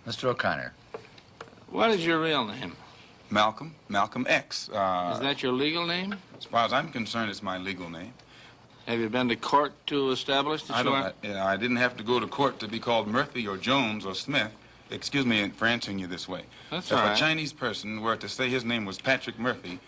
Mr. O'Connor. What is your real name? Malcolm X. Is that your legal name? As far as I'm concerned, it's my legal name. Have you been to court to establish that I didn't have to go to court to be called Murphy or Jones or Smith. Excuse me for answering you this way. That's if all right. a Chinese person were to say his name was Patrick Murphy,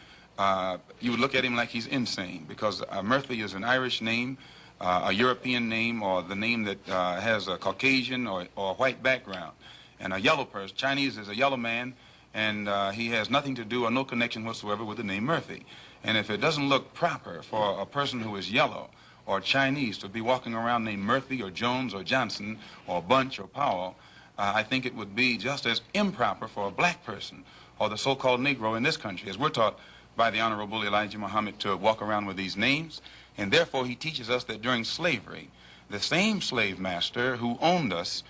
you would look at him like he's insane, because Murphy is an Irish name, a European name, or the name that has a Caucasian or white background. And a yellow person, Chinese is a yellow man, and he has nothing to do or no connection whatsoever with the name Murphy. And if it doesn't look proper for a person who is yellow or Chinese to be walking around named Murphy or Jones or Johnson or Bunch or Powell, I think it would be just as improper for a black person or the so-called Negro in this country, as we're taught by the Honorable Elijah Muhammad to walk around with these names. And therefore he teaches us that during slavery, the same slave master who owned us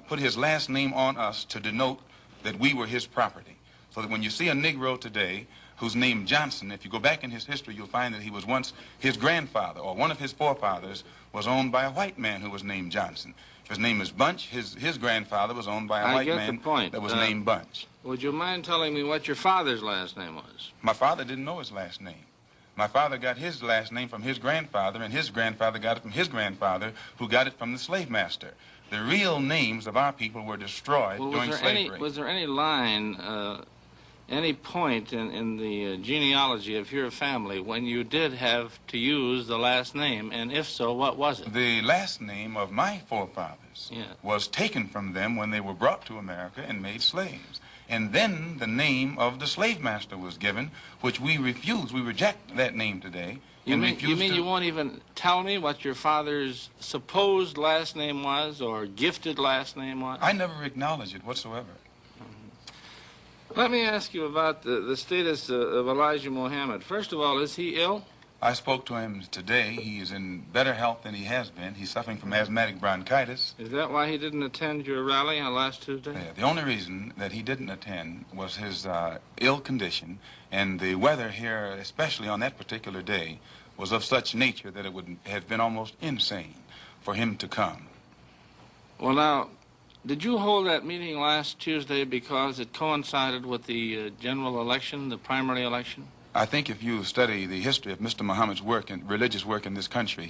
put his last name on us to denote that we were his property. So that when you see a Negro today who's named Johnson, if you go back in his history, you'll find that he was once his grandfather, or one of his forefathers was owned by a white man who was named Johnson. If his name is Bunch, his grandfather was owned by a white man that was named Bunch. Would you mind telling me what your father's last name was? My father didn't know his last name. My father got his last name from his grandfather, and his grandfather got it from his grandfather, who got it from the slave master. The real names of our people were destroyed during slavery. Was there any line, any point in the genealogy of your family when you did have to use the last name, and if so, what was it? The last name of my forefathers was taken from them when they were brought to America and made slaves. And then the name of the slave master was given, which we refuse. We reject that name today. You mean you won't even tell me what your father's supposed last name was or gifted last name was? I never acknowledge it whatsoever. Let me ask you about the status of Elijah Muhammad. First of all, is he ill? I spoke to him today. He is in better health than he has been. He's suffering from asthmatic bronchitis. Is that why he didn't attend your rally on last Tuesday? Yeah, the only reason that he didn't attend was his ill condition, and the weather here, especially on that particular day, was of such nature that it would have been almost insane for him to come. Well, now, did you hold that meeting last Tuesday because it coincided with the general election, the primary election? I think if you study the history of Mr. Muhammad's work and religious work in this country,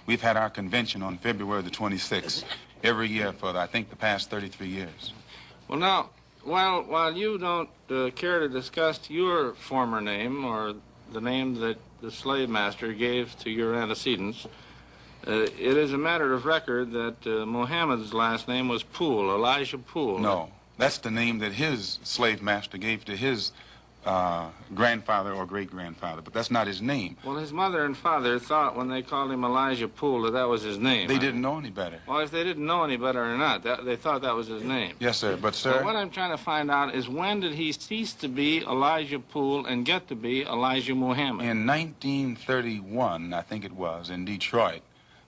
we've had our convention on February the 26th every year for, I think, the past 33 years. Well, now, while you don't care to discuss your former name or the name that the slave master gave to your antecedents, it is a matter of record that Muhammad's last name was Poole, Elijah Poole. No, that's the name that his slave master gave to his grandfather or great-grandfather, but that's not his name. Well, his mother and father thought when they called him Elijah Poole that was his name. They didn't know any better. Well, if they didn't know any better or not, they thought that was his name. Yes, sir, but, sir... Well, what I'm trying to find out is when did he cease to be Elijah Poole and get to be Elijah Muhammad? In 1931, I think it was, in Detroit,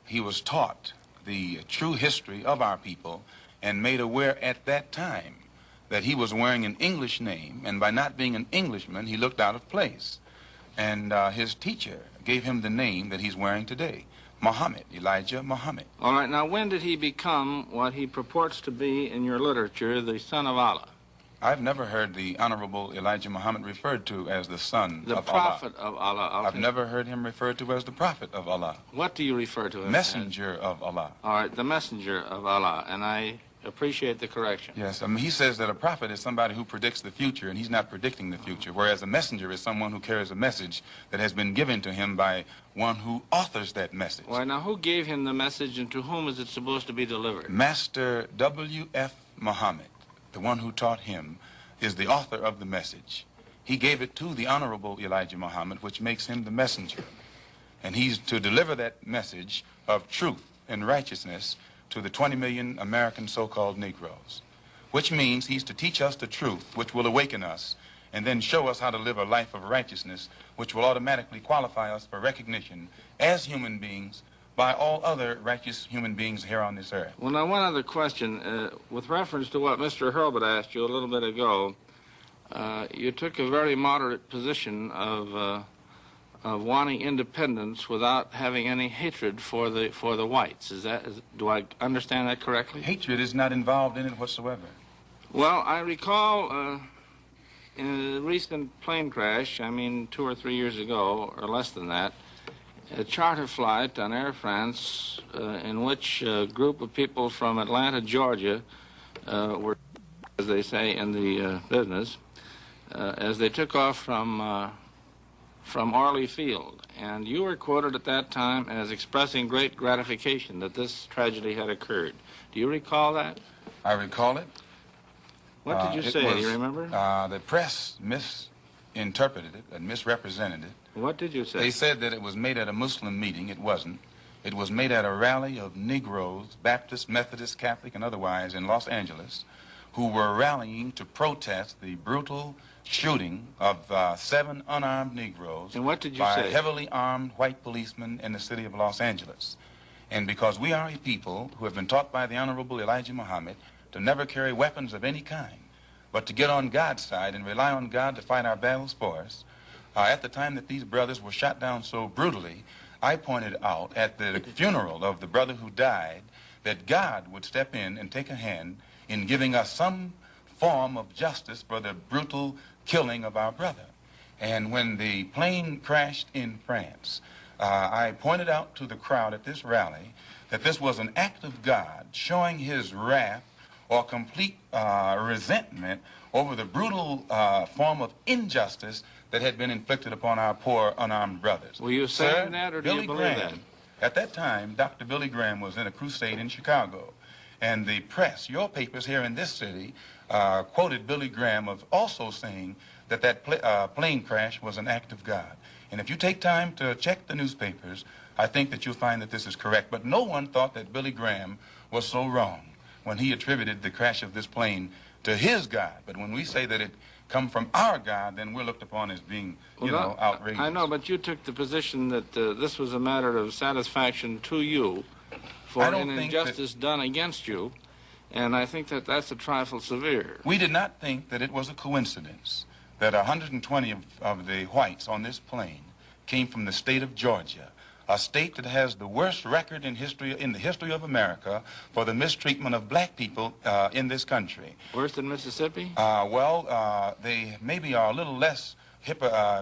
he was taught the true history of our people and made aware at that time that he was wearing an English name, and by not being an Englishman, he looked out of place. And his teacher gave him the name that he's wearing today, Muhammad, Elijah Muhammad. All right, now when did he become what he purports to be in your literature, the son of Allah? I've never heard the Honorable Elijah Muhammad referred to as the son of Allah. The prophet of Allah. Okay. I've never heard him referred to as the prophet of Allah. What do you refer to him Messenger of Allah. All right, the messenger of Allah, and I appreciate the correction. Yes, he says that a prophet is somebody who predicts the future, and he's not predicting the future, whereas a messenger is someone who carries a message that has been given to him by one who authors that message. Well, now, who gave him the message, and to whom is it supposed to be delivered? Master W.F. Muhammad, the one who taught him, is the author of the message. He gave it to the Honorable Elijah Muhammad, which makes him the messenger. And he's to deliver that message of truth and righteousness to the 20 million American so-called Negroes, which means he's to teach us the truth, which will awaken us, and then show us how to live a life of righteousness, which will automatically qualify us for recognition as human beings by all other righteous human beings here on this earth. Well, now, one other question. With reference to what Mr. Hurlbut asked you a little bit ago, you took a very moderate position of wanting independence without having any hatred for the whites. Do I understand that correctly? Hatred is not involved in it whatsoever. Well, I recall in a recent plane crash, I mean 2 or 3 years ago, or less than that, a charter flight on Air France in which a group of people from Atlanta, Georgia, were, as they say in the business, as they took off from Orly Field. And you were quoted at that time as expressing great gratification that this tragedy had occurred. Do you recall that? I recall it. What did you say? Do you remember? The press misinterpreted it and misrepresented it. What did you say? They said that it was made at a Muslim meeting. It wasn't. It was made at a rally of Negroes, Baptist, Methodist, Catholic, and otherwise in Los Angeles, who were rallying to protest the brutal shooting of 7 unarmed Negroes and what did you by say? heavily armed white policemen in the city of Los Angeles. And because we are a people who have been taught by the Honorable Elijah Muhammad to never carry weapons of any kind, but to get on God's side and rely on God to fight our battles for us, at the time that these brothers were shot down so brutally, I pointed out at the funeral of the brother who died that God would step in and take a hand in giving us some form of justice for the brutal killing of our brother. And when the plane crashed in France, I pointed out to the crowd at this rally that this was an act of God showing his wrath or complete resentment over the brutal form of injustice that had been inflicted upon our poor unarmed brothers. Were you saying that, or do you believe that? At that time, Dr. Billy Graham was in a crusade in Chicago, and the press, your papers here in this city, quoted Billy Graham of also saying that plane crash was an act of God. And if you take time to check the newspapers, I think that you'll find that this is correct. But no one thought that Billy Graham was so wrong when he attributed the crash of this plane to his God. But when we say that it come from our God, then we're looked upon as being, outrageous. I know, but you took the position that this was a matter of satisfaction to you for an injustice done against you, and I think that that's a trifle severe. We did not think that it was a coincidence that 120 of the whites on this plane came from the state of Georgia, a state that has the worst record in the history of America for the mistreatment of black people in this country. Worse than Mississippi? They maybe are a little less,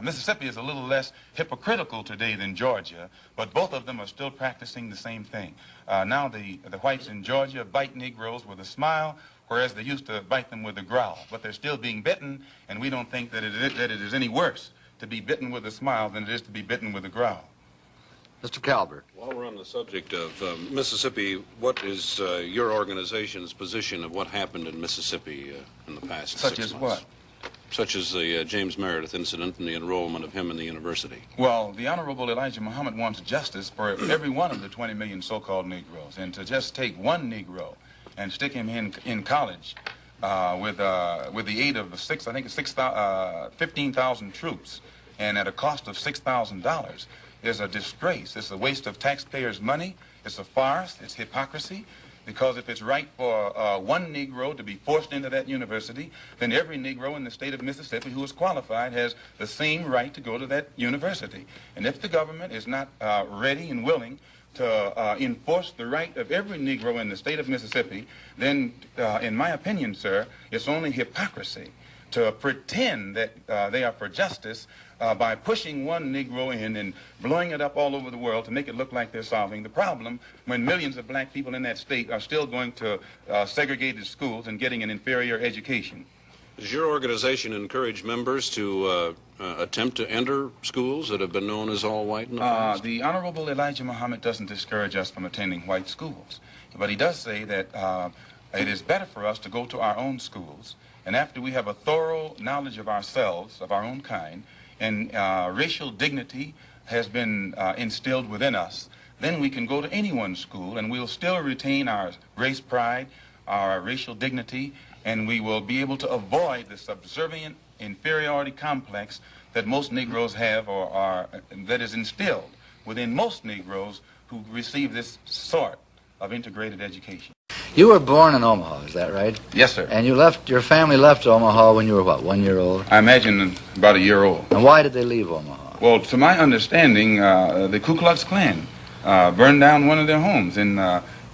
Mississippi is a little less hypocritical today than Georgia, but both of them are still practicing the same thing. Now the whites in Georgia bite Negroes with a smile, whereas they used to bite them with a growl. But they're still being bitten, and we don't think that it is any worse to be bitten with a smile than it is to be bitten with a growl. Mr. Calvert. While we're on the subject of Mississippi, what is your organization's position of what happened in Mississippi in the past 6 months? Such as what? Such as the James Meredith incident and the enrollment of him in the university. Well, the Honorable Elijah Muhammad wants justice for every one of the 20 million so-called Negroes. And to just take one Negro and stick him in college with the aid of 15,000 troops and at a cost of $6,000 is a disgrace. It's a waste of taxpayers' money. It's a farce. It's hypocrisy. Because if it's right for one Negro to be forced into that university, then every Negro in the state of Mississippi who is qualified has the same right to go to that university. And if the government is not ready and willing to enforce the right of every Negro in the state of Mississippi, then, in my opinion, sir, it's only hypocrisy to pretend that they are for justice by pushing one Negro in and blowing it up all over the world to make it look like they're solving the problem when millions of black people in that state are still going to segregated schools and getting an inferior education. Does your organization encourage members to attempt to enter schools that have been known as all white in the past? The Honorable Elijah Muhammad doesn't discourage us from attending white schools, but he does say that it is better for us to go to our own schools, and after we have a thorough knowledge of ourselves, of our own kind, and racial dignity has been instilled within us, then we can go to anyone's school and we'll still retain our race pride, our racial dignity, and we will be able to avoid the subservient inferiority complex that most Negroes have or that is instilled within most Negroes who receive this sort of integrated education. You were born in Omaha, is that right? Yes, sir. And your family left Omaha when you were, what, 1 year old? I imagine about a year old. And why did they leave Omaha? Well, to my understanding, the Ku Klux Klan burned down one of their homes in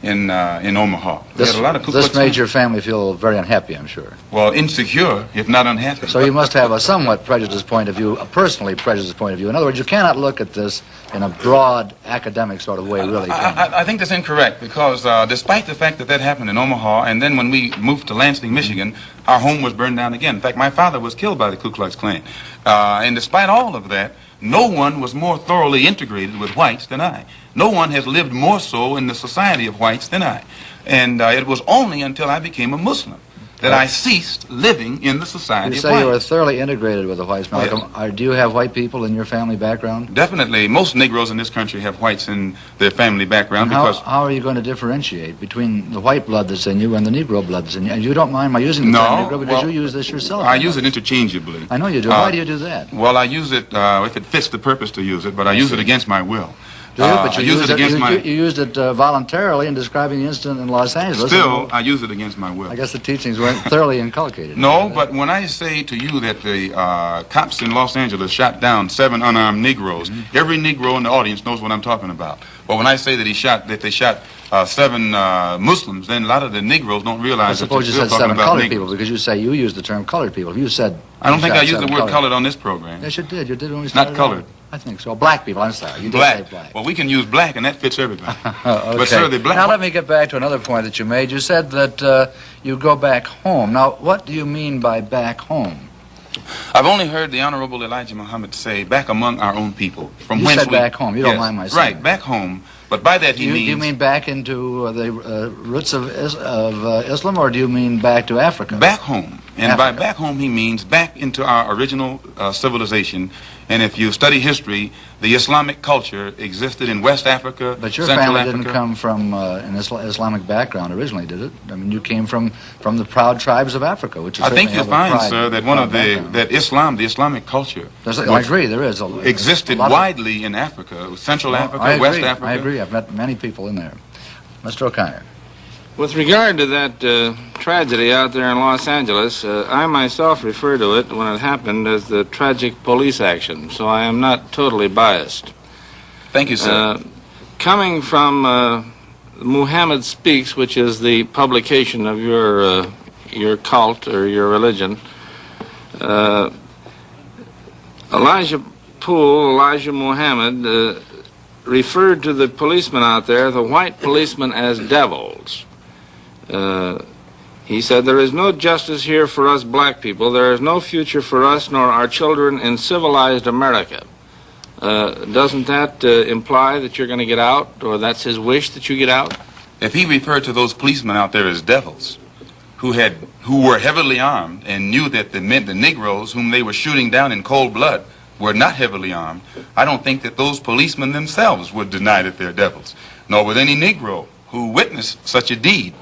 in Omaha. We had a lot of Ku Klux This made Klan. your family feel very unhappy, I'm sure. Well, insecure, if not unhappy. So you must have a somewhat prejudiced point of view, a personally prejudiced point of view. In other words, you cannot look at this in a broad academic sort of way, really. Can you? I think that's incorrect because despite the fact that that happened in Omaha, and then when we moved to Lansing, Michigan, our home was burned down again. In fact, my father was killed by the Ku Klux Klan. And despite all of that, no one was more thoroughly integrated with whites than I. No one has lived more so in the society of whites than I. And it was only until I became a Muslim that I ceased living in the society You of say you were whites. thoroughly integrated with the whites, Malcolm. Yes. Do you have white people in your family background? Definitely, most Negroes in this country have whites in their family background because... How are you going to differentiate between the white blood that's in you and the Negro blood that's in you? And you don't mind my using the term Negro because you use this yourself. I use it interchangeably. I know you do. Why do you do that? Well, I use it if it fits the purpose to use it, but I use it against my will. Do you? But you I use it against my... you used it voluntarily in describing the incident in Los Angeles. Still, I use it against my will. I guess the teachings weren't thoroughly inculcated. No, but when I say to you that the cops in Los Angeles shot down 7 unarmed Negroes, every Negro in the audience knows what I'm talking about. But when I say that they shot 7 Muslims, then a lot of the Negroes don't I realize that suppose you're you still said talking 7 about colored Negroes. people because you say you used the term colored people. You said I don't think I shot used the 7 word colored on this program. Yes, you did. You did when we Not started. colored. I think so. Black people. I'm sorry. You did Black. say black. Well, we can use black, and that fits everybody. Okay. But, sir, the black... Now, let me get back to another point that you made. You said that you go back home. Now, what do you mean by back home? I've only heard the Honorable Elijah Muhammad say, back among our own people. From You whence said back home. You don't mind my saying Right, that. back home. But by that he means... Do you mean back into the roots of Islam, or do you mean back to Africa? Back home. And by Africa. back home he means back into our original civilization. And if you study history, the Islamic culture existed in West Africa, But your Central family Africa. didn't come from an Islamic background originally, did it? I mean, you came from the proud tribes of Africa, which is I think certainly you'll have a find, pride- sir, that one proud of the background. that Islam, the Islamic culture, I agree, there is existed a lot of- widely in Africa, Central Africa, I West agree, Africa. I agree. I've met many people in there. Mr. O'Connor. With regard to that tragedy out there in Los Angeles, I myself refer to it when it happened as the tragic police action, so I am not totally biased. Thank you, sir. Coming from Muhammad Speaks, which is the publication of your cult or your religion, Elijah Muhammad referred to the policemen out there, the white policemen, as devils. He said, "There is no justice here for us black people. There is no future for us nor our children in civilized America." Doesn't that imply that you're going to get out, or that's his wish that you get out? If he referred to those policemen out there as devils, who were heavily armed and knew that the Negroes whom they were shooting down in cold blood were not heavily armed, I don't think that those policemen themselves would deny that they're devils. Nor would any Negro who witnessed such a deed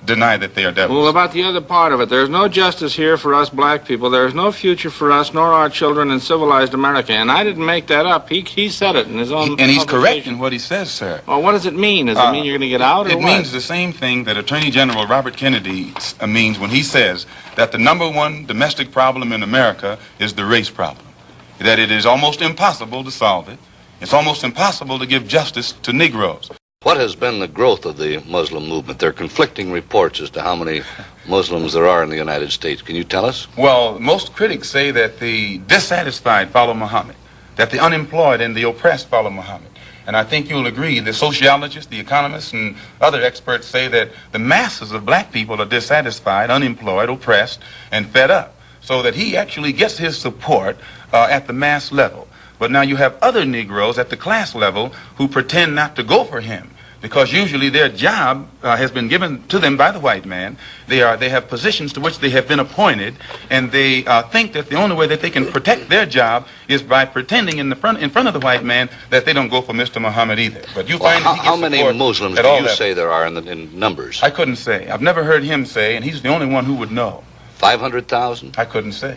deny that they are devils. Well, about the other part of it, there's no justice here for us black people. There is no future for us nor our children in civilized America. And I didn't make that up. He said it in his own And he's correct publication. in what he says, sir. Well, what does it mean? Does it mean you're going to get out, or It what? means the same thing that Attorney General Robert Kennedy means when he says that the #1 domestic problem in America is the race problem. That it is almost impossible to solve it. It's almost impossible to give justice to Negroes. What has been the growth of the Muslim movement? There are conflicting reports as to how many Muslims there are in the United States. Can you tell us? Well, most critics say that the dissatisfied follow Muhammad, that the unemployed and the oppressed follow Muhammad. And I think you'll agree, the sociologists, the economists, and other experts say that the masses of black people are dissatisfied, unemployed, oppressed, and fed up. So that he actually gets his support at the mass level. But now you have other Negroes at the class level who pretend not to go for him, because usually their job has been given to them by the white man. They have positions to which they have been appointed, and they think that the only way that they can protect their job is by pretending in front of the white man that they don't go for Mr. Muhammad either. But you find that he gets how many support Muslims at do all you levels. say there are in numbers? I couldn't say. I've never heard him say, and he's the only one who would know. 500,000? I couldn't say.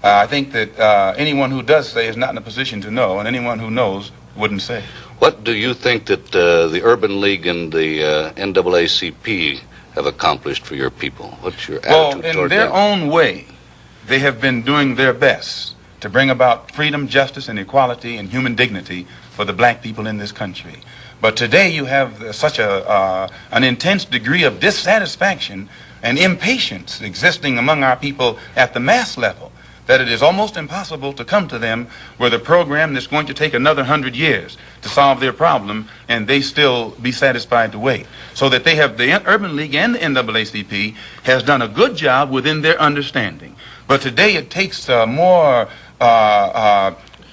I think that anyone who does say is not in a position to know, and anyone who knows wouldn't say. What do you think that the Urban League and the NAACP have accomplished for your people? What's your attitude Well, in toward their them? own way, they have been doing their best to bring about freedom, justice, and equality and human dignity for the black people in this country. But today you have such an intense degree of dissatisfaction and impatience existing among our people at the mass level that it is almost impossible to come to them with a program that's going to take another 100 years to solve their problem, and they still be satisfied to wait. So that they have, the Urban League and the NAACP has done a good job within their understanding. But today it takes more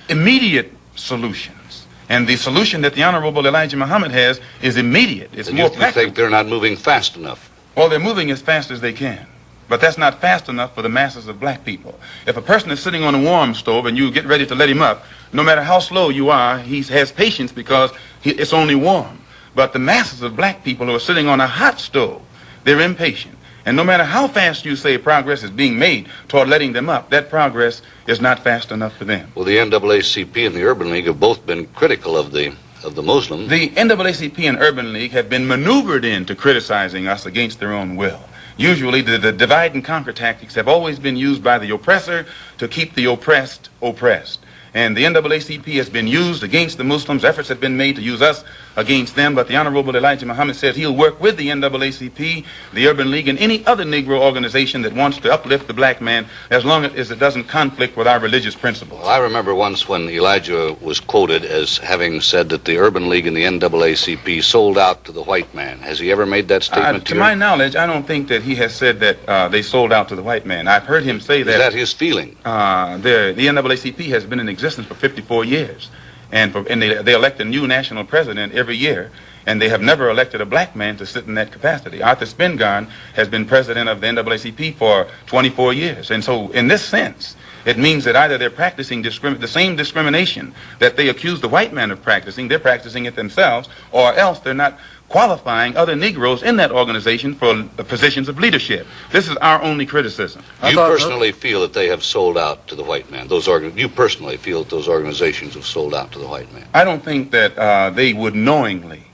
immediate solutions. And the solution that the Honorable Elijah Muhammad has is immediate. It's more practical. You think they're not moving fast enough? Well, they're moving as fast as they can. But that's not fast enough for the masses of black people. If a person is sitting on a warm stove and you get ready to let him up, no matter how slow you are, he has patience because it's only warm. But the masses of black people who are sitting on a hot stove, they're impatient. And no matter how fast you say progress is being made toward letting them up, that progress is not fast enough for them. Well, the NAACP and the Urban League have both been critical of the Muslims. The NAACP and Urban League have been maneuvered into criticizing us against their own will. Usually the divide and conquer tactics have always been used by the oppressor to keep the oppressed oppressed. And the NAACP has been used against the Muslims. Efforts have been made to use us against them. But the Honorable Elijah Muhammad said he'll work with the NAACP, the Urban League, and any other Negro organization that wants to uplift the black man as long as it doesn't conflict with our religious principles. Well, I remember once when Elijah was quoted as having said that the Urban League and the NAACP sold out to the white man. Has he ever made that statement to my knowledge, I don't think that he has said that they sold out to the white man. I've heard him say that. Is that his feeling? The NAACP has been in existence for 54 years. And they elect a new national president every year, and they have never elected a black man to sit in that capacity. Arthur Spingarn has been president of the NAACP for 24 years. And so in this sense, it means that either they're practicing the same discrimination that they accuse the white man of practicing, they're practicing it themselves, or else they're not qualifying other Negroes in that organization for positions of leadership. This is our only criticism. You personally feel that they have sold out to the white man? You personally feel that those organizations have sold out to the white man? I don't think that they would knowingly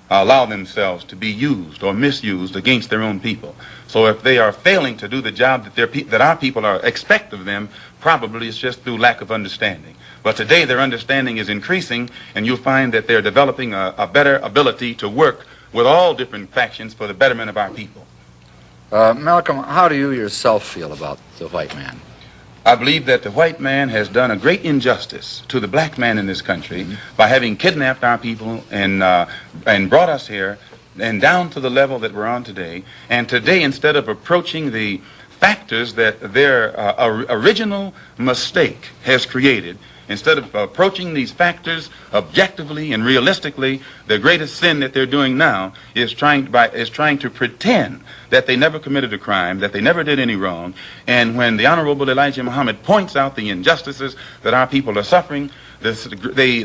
allow themselves to be used or misused against their own people. So if they are failing to do the job that our people expect of them, probably it's just through lack of understanding. But today their understanding is increasing, and you'll find that they're developing a better ability to work with all different factions for the betterment of our people. Malcolm, how do you yourself feel about the white man? I believe that the white man has done a great injustice to the black man in this country by having kidnapped our people and brought us here and down to the level that we're on today. And today, instead of approaching the factors that their original mistake has created, instead of approaching these factors objectively and realistically, the greatest sin that they're doing now is trying to pretend that they never committed a crime, that they never did any wrong. And when the Honorable Elijah Muhammad points out the injustices that our people are suffering, they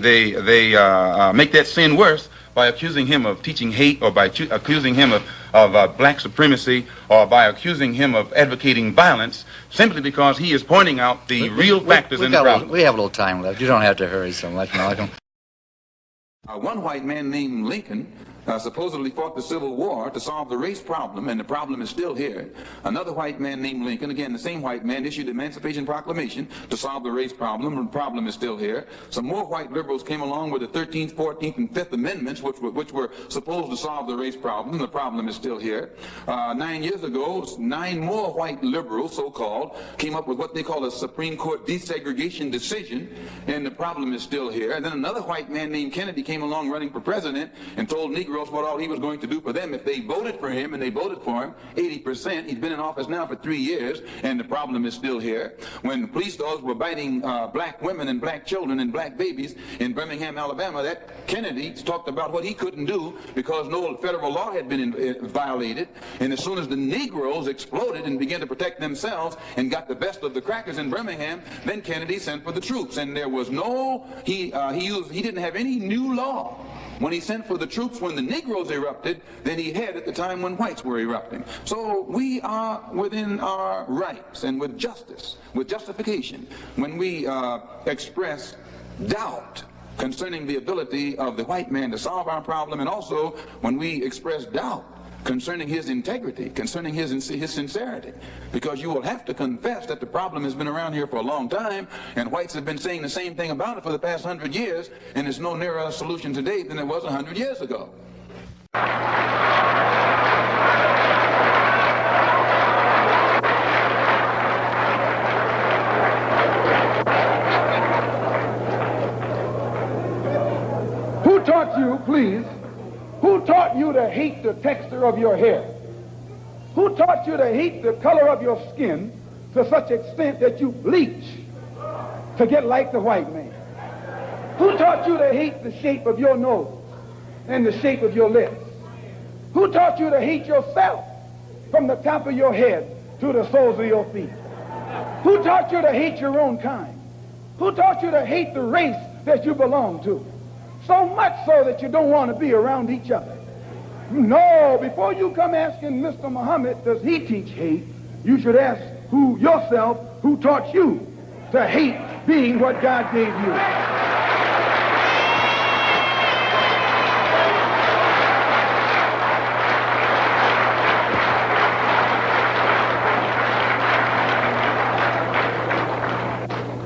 make that sin worse by accusing him of teaching hate, or by accusing him of black supremacy, or by accusing him of advocating violence, simply because he is pointing out the real factors in the problem. We have a little time left. You don't have to hurry so much, Malcolm. One white man named Lincoln supposedly fought the Civil War to solve the race problem, and the problem is still here. Another white man named Lincoln, again the same white man, issued the Emancipation Proclamation to solve the race problem, and the problem is still here. Some more white liberals came along with the 13th, 14th, and 5th Amendments, which were supposed to solve the race problem. The problem is still here. 9 years ago, 9 more white liberals, so-called, came up with what they call a Supreme Court desegregation decision, and the problem is still here. And then another white man named Kennedy came along running for president and told Negroes what all he was going to do for them if they voted for him, and they voted for him 80%. He's been in office now for 3 years, and the problem is still here. When police dogs were biting black women and black children and black babies in Birmingham, Alabama, that Kennedy talked about what he couldn't do because no federal law had been violated. And as soon as the Negroes exploded and began to protect themselves and got the best of the crackers in Birmingham, then Kennedy sent for the troops. And there was no, he didn't have any new law when he sent for the troops when the Negroes erupted than he had at the time when whites were erupting. So we are within our rights and with justice, with justification, when we express doubt concerning the ability of the white man to solve our problem, and also when we express doubt concerning his integrity, concerning his sincerity, because you will have to confess that the problem has been around here for a long time, and whites have been saying the same thing about it for the past 100 years, and there's no nearer a solution today than there was 100 years ago. Who taught you, please, who taught you to hate the texture of your hair? Who taught you to hate the color of your skin to such extent that you bleach to get like the white man? Who taught you to hate the shape of your nose and the shape of your lips? Who taught you to hate yourself from the top of your head to the soles of your feet? Who taught you to hate your own kind? Who taught you to hate the race that you belong to? So much so that you don't want to be around each other. No, before you come asking Mr. Muhammad, does he teach hate, you should ask yourself, who taught you to hate being what God gave you?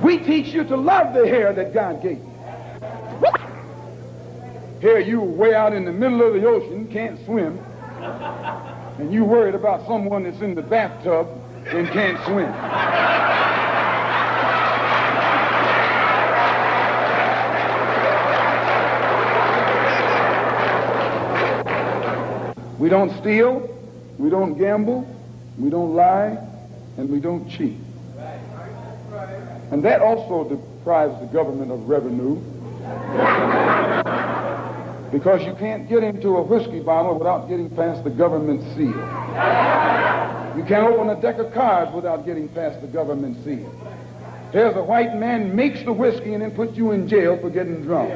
We teach you to love the hair that God gave you. Here you way out in the middle of the ocean, can't swim, and you worried about someone that's in the bathtub and can't swim. We don't steal, we don't gamble, we don't lie, and we don't cheat. And that also deprives the government of revenue, because you can't get into a whiskey bottle without getting past the government seal. You can't open a deck of cards without getting past the government seal. There's a white man makes the whiskey and then puts you in jail for getting drunk.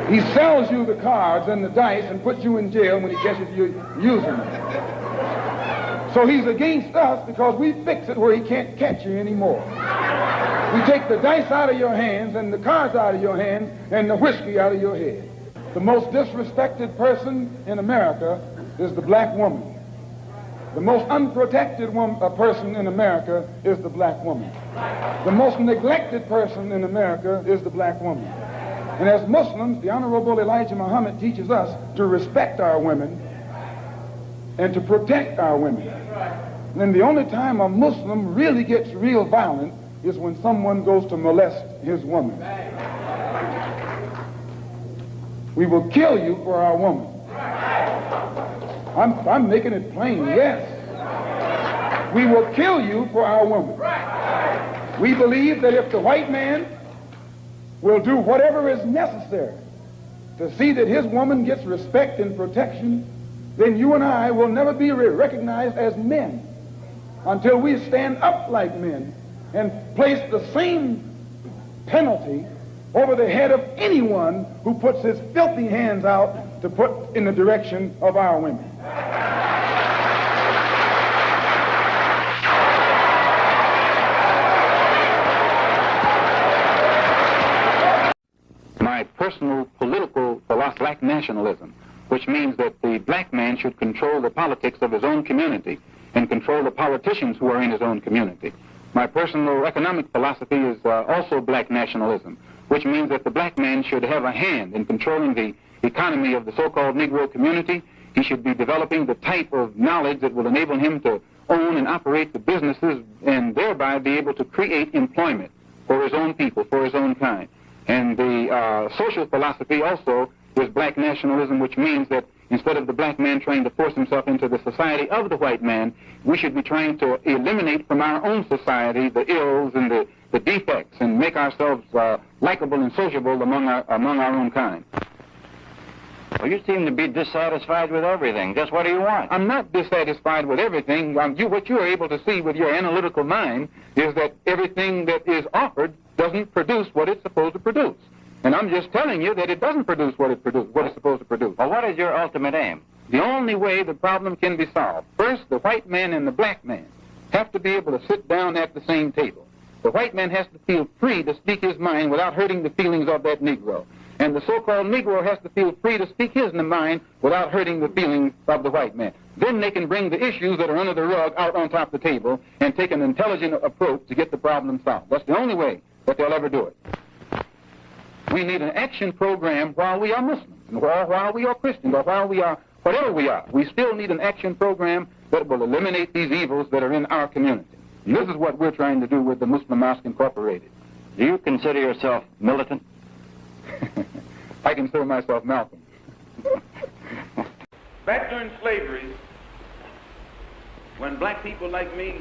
He sells you the cards and the dice and puts you in jail when he catches you using them. So he's against us because we fix it where he can't catch you anymore. We take the dice out of your hands and the cards out of your hands and the whiskey out of your head. The most disrespected person in America is the black woman. The most unprotected person in America is the black woman. The most neglected person in America is the black woman. And as Muslims, the Honorable Elijah Muhammad teaches us to respect our women and to protect our women. And then the only time a Muslim really gets real violent is when someone goes to molest his woman. We will kill you for our woman. I'm making it plain, yes. We will kill you for our woman. We believe that if the white man will do whatever is necessary to see that his woman gets respect and protection, then you and I will never be recognized as men until we stand up like men and place the same penalty over the head of anyone who puts his filthy hands out to put in the direction of our women. My personal political philosophy, black nationalism, which means that the black man should control the politics of his own community and control the politicians who are in his own community. My personal economic philosophy is also black nationalism, which means that the black man should have a hand in controlling the economy of the so-called Negro community. He should be developing the type of knowledge that will enable him to own and operate the businesses and thereby be able to create employment for his own people, for his own kind. And the social philosophy also is black nationalism, which means that instead of the black man trying to force himself into the society of the white man, we should be trying to eliminate from our own society the ills and the defects and make ourselves likable and sociable among our own kind. Well, you seem to be dissatisfied with everything. Just what do you want? I'm not dissatisfied with everything. What you are able to see with your analytical mind is that everything that is offered doesn't produce what it's supposed to produce. And I'm just telling you that it doesn't produce what it's supposed to produce. Well, what is your ultimate aim? The only way the problem can be solved. First, the white man and the black man have to be able to sit down at the same table. The white man has to feel free to speak his mind without hurting the feelings of that Negro. And the so-called Negro has to feel free to speak his mind without hurting the feelings of the white man. Then they can bring the issues that are under the rug out on top of the table and take an intelligent approach to get the problem solved. That's the only way that they'll ever do it. We need an action program while we are Muslims, or while we are Christians, or while we are whatever we are. We still need an action program that will eliminate these evils that are in our community. And this is what we're trying to do with the Muslim Mosque Incorporated. Do you consider yourself militant? I consider myself Malcolm. Back during slavery, when black people like me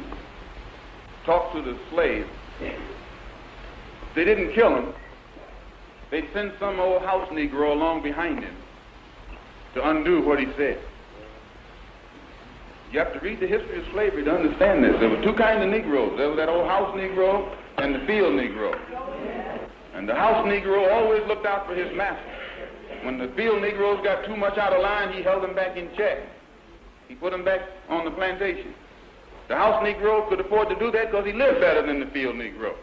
talked to the slaves, they didn't kill him. They'd send some old house Negro along behind him to undo what he said. You have to read the history of slavery to understand this. There were two kinds of Negroes. There was that old house Negro and the field Negro. And the house Negro always looked out for his master. When the field Negroes got too much out of line, he held them back in check. He put them back on the plantation. The house Negro could afford to do that because he lived better than the field Negro.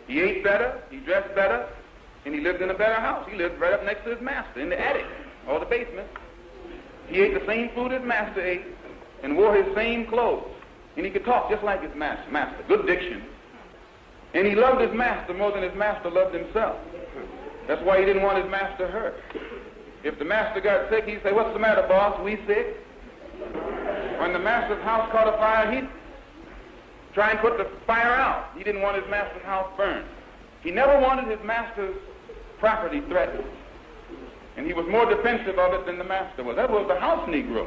He ate better, he dressed better, and he lived in a better house. He lived right up next to his master in the attic or the basement. He ate the same food his master ate and wore his same clothes. And he could talk just like his master. Good diction. And he loved his master more than his master loved himself. That's why he didn't want his master hurt. If the master got sick, he'd say, "What's the matter, boss? We sick?" When the master's house caught a fire, he'd try and put the fire out. He didn't want his master's house burned. He never wanted his master's property threatened. And he was more defensive of it than the master was. That was the house Negro.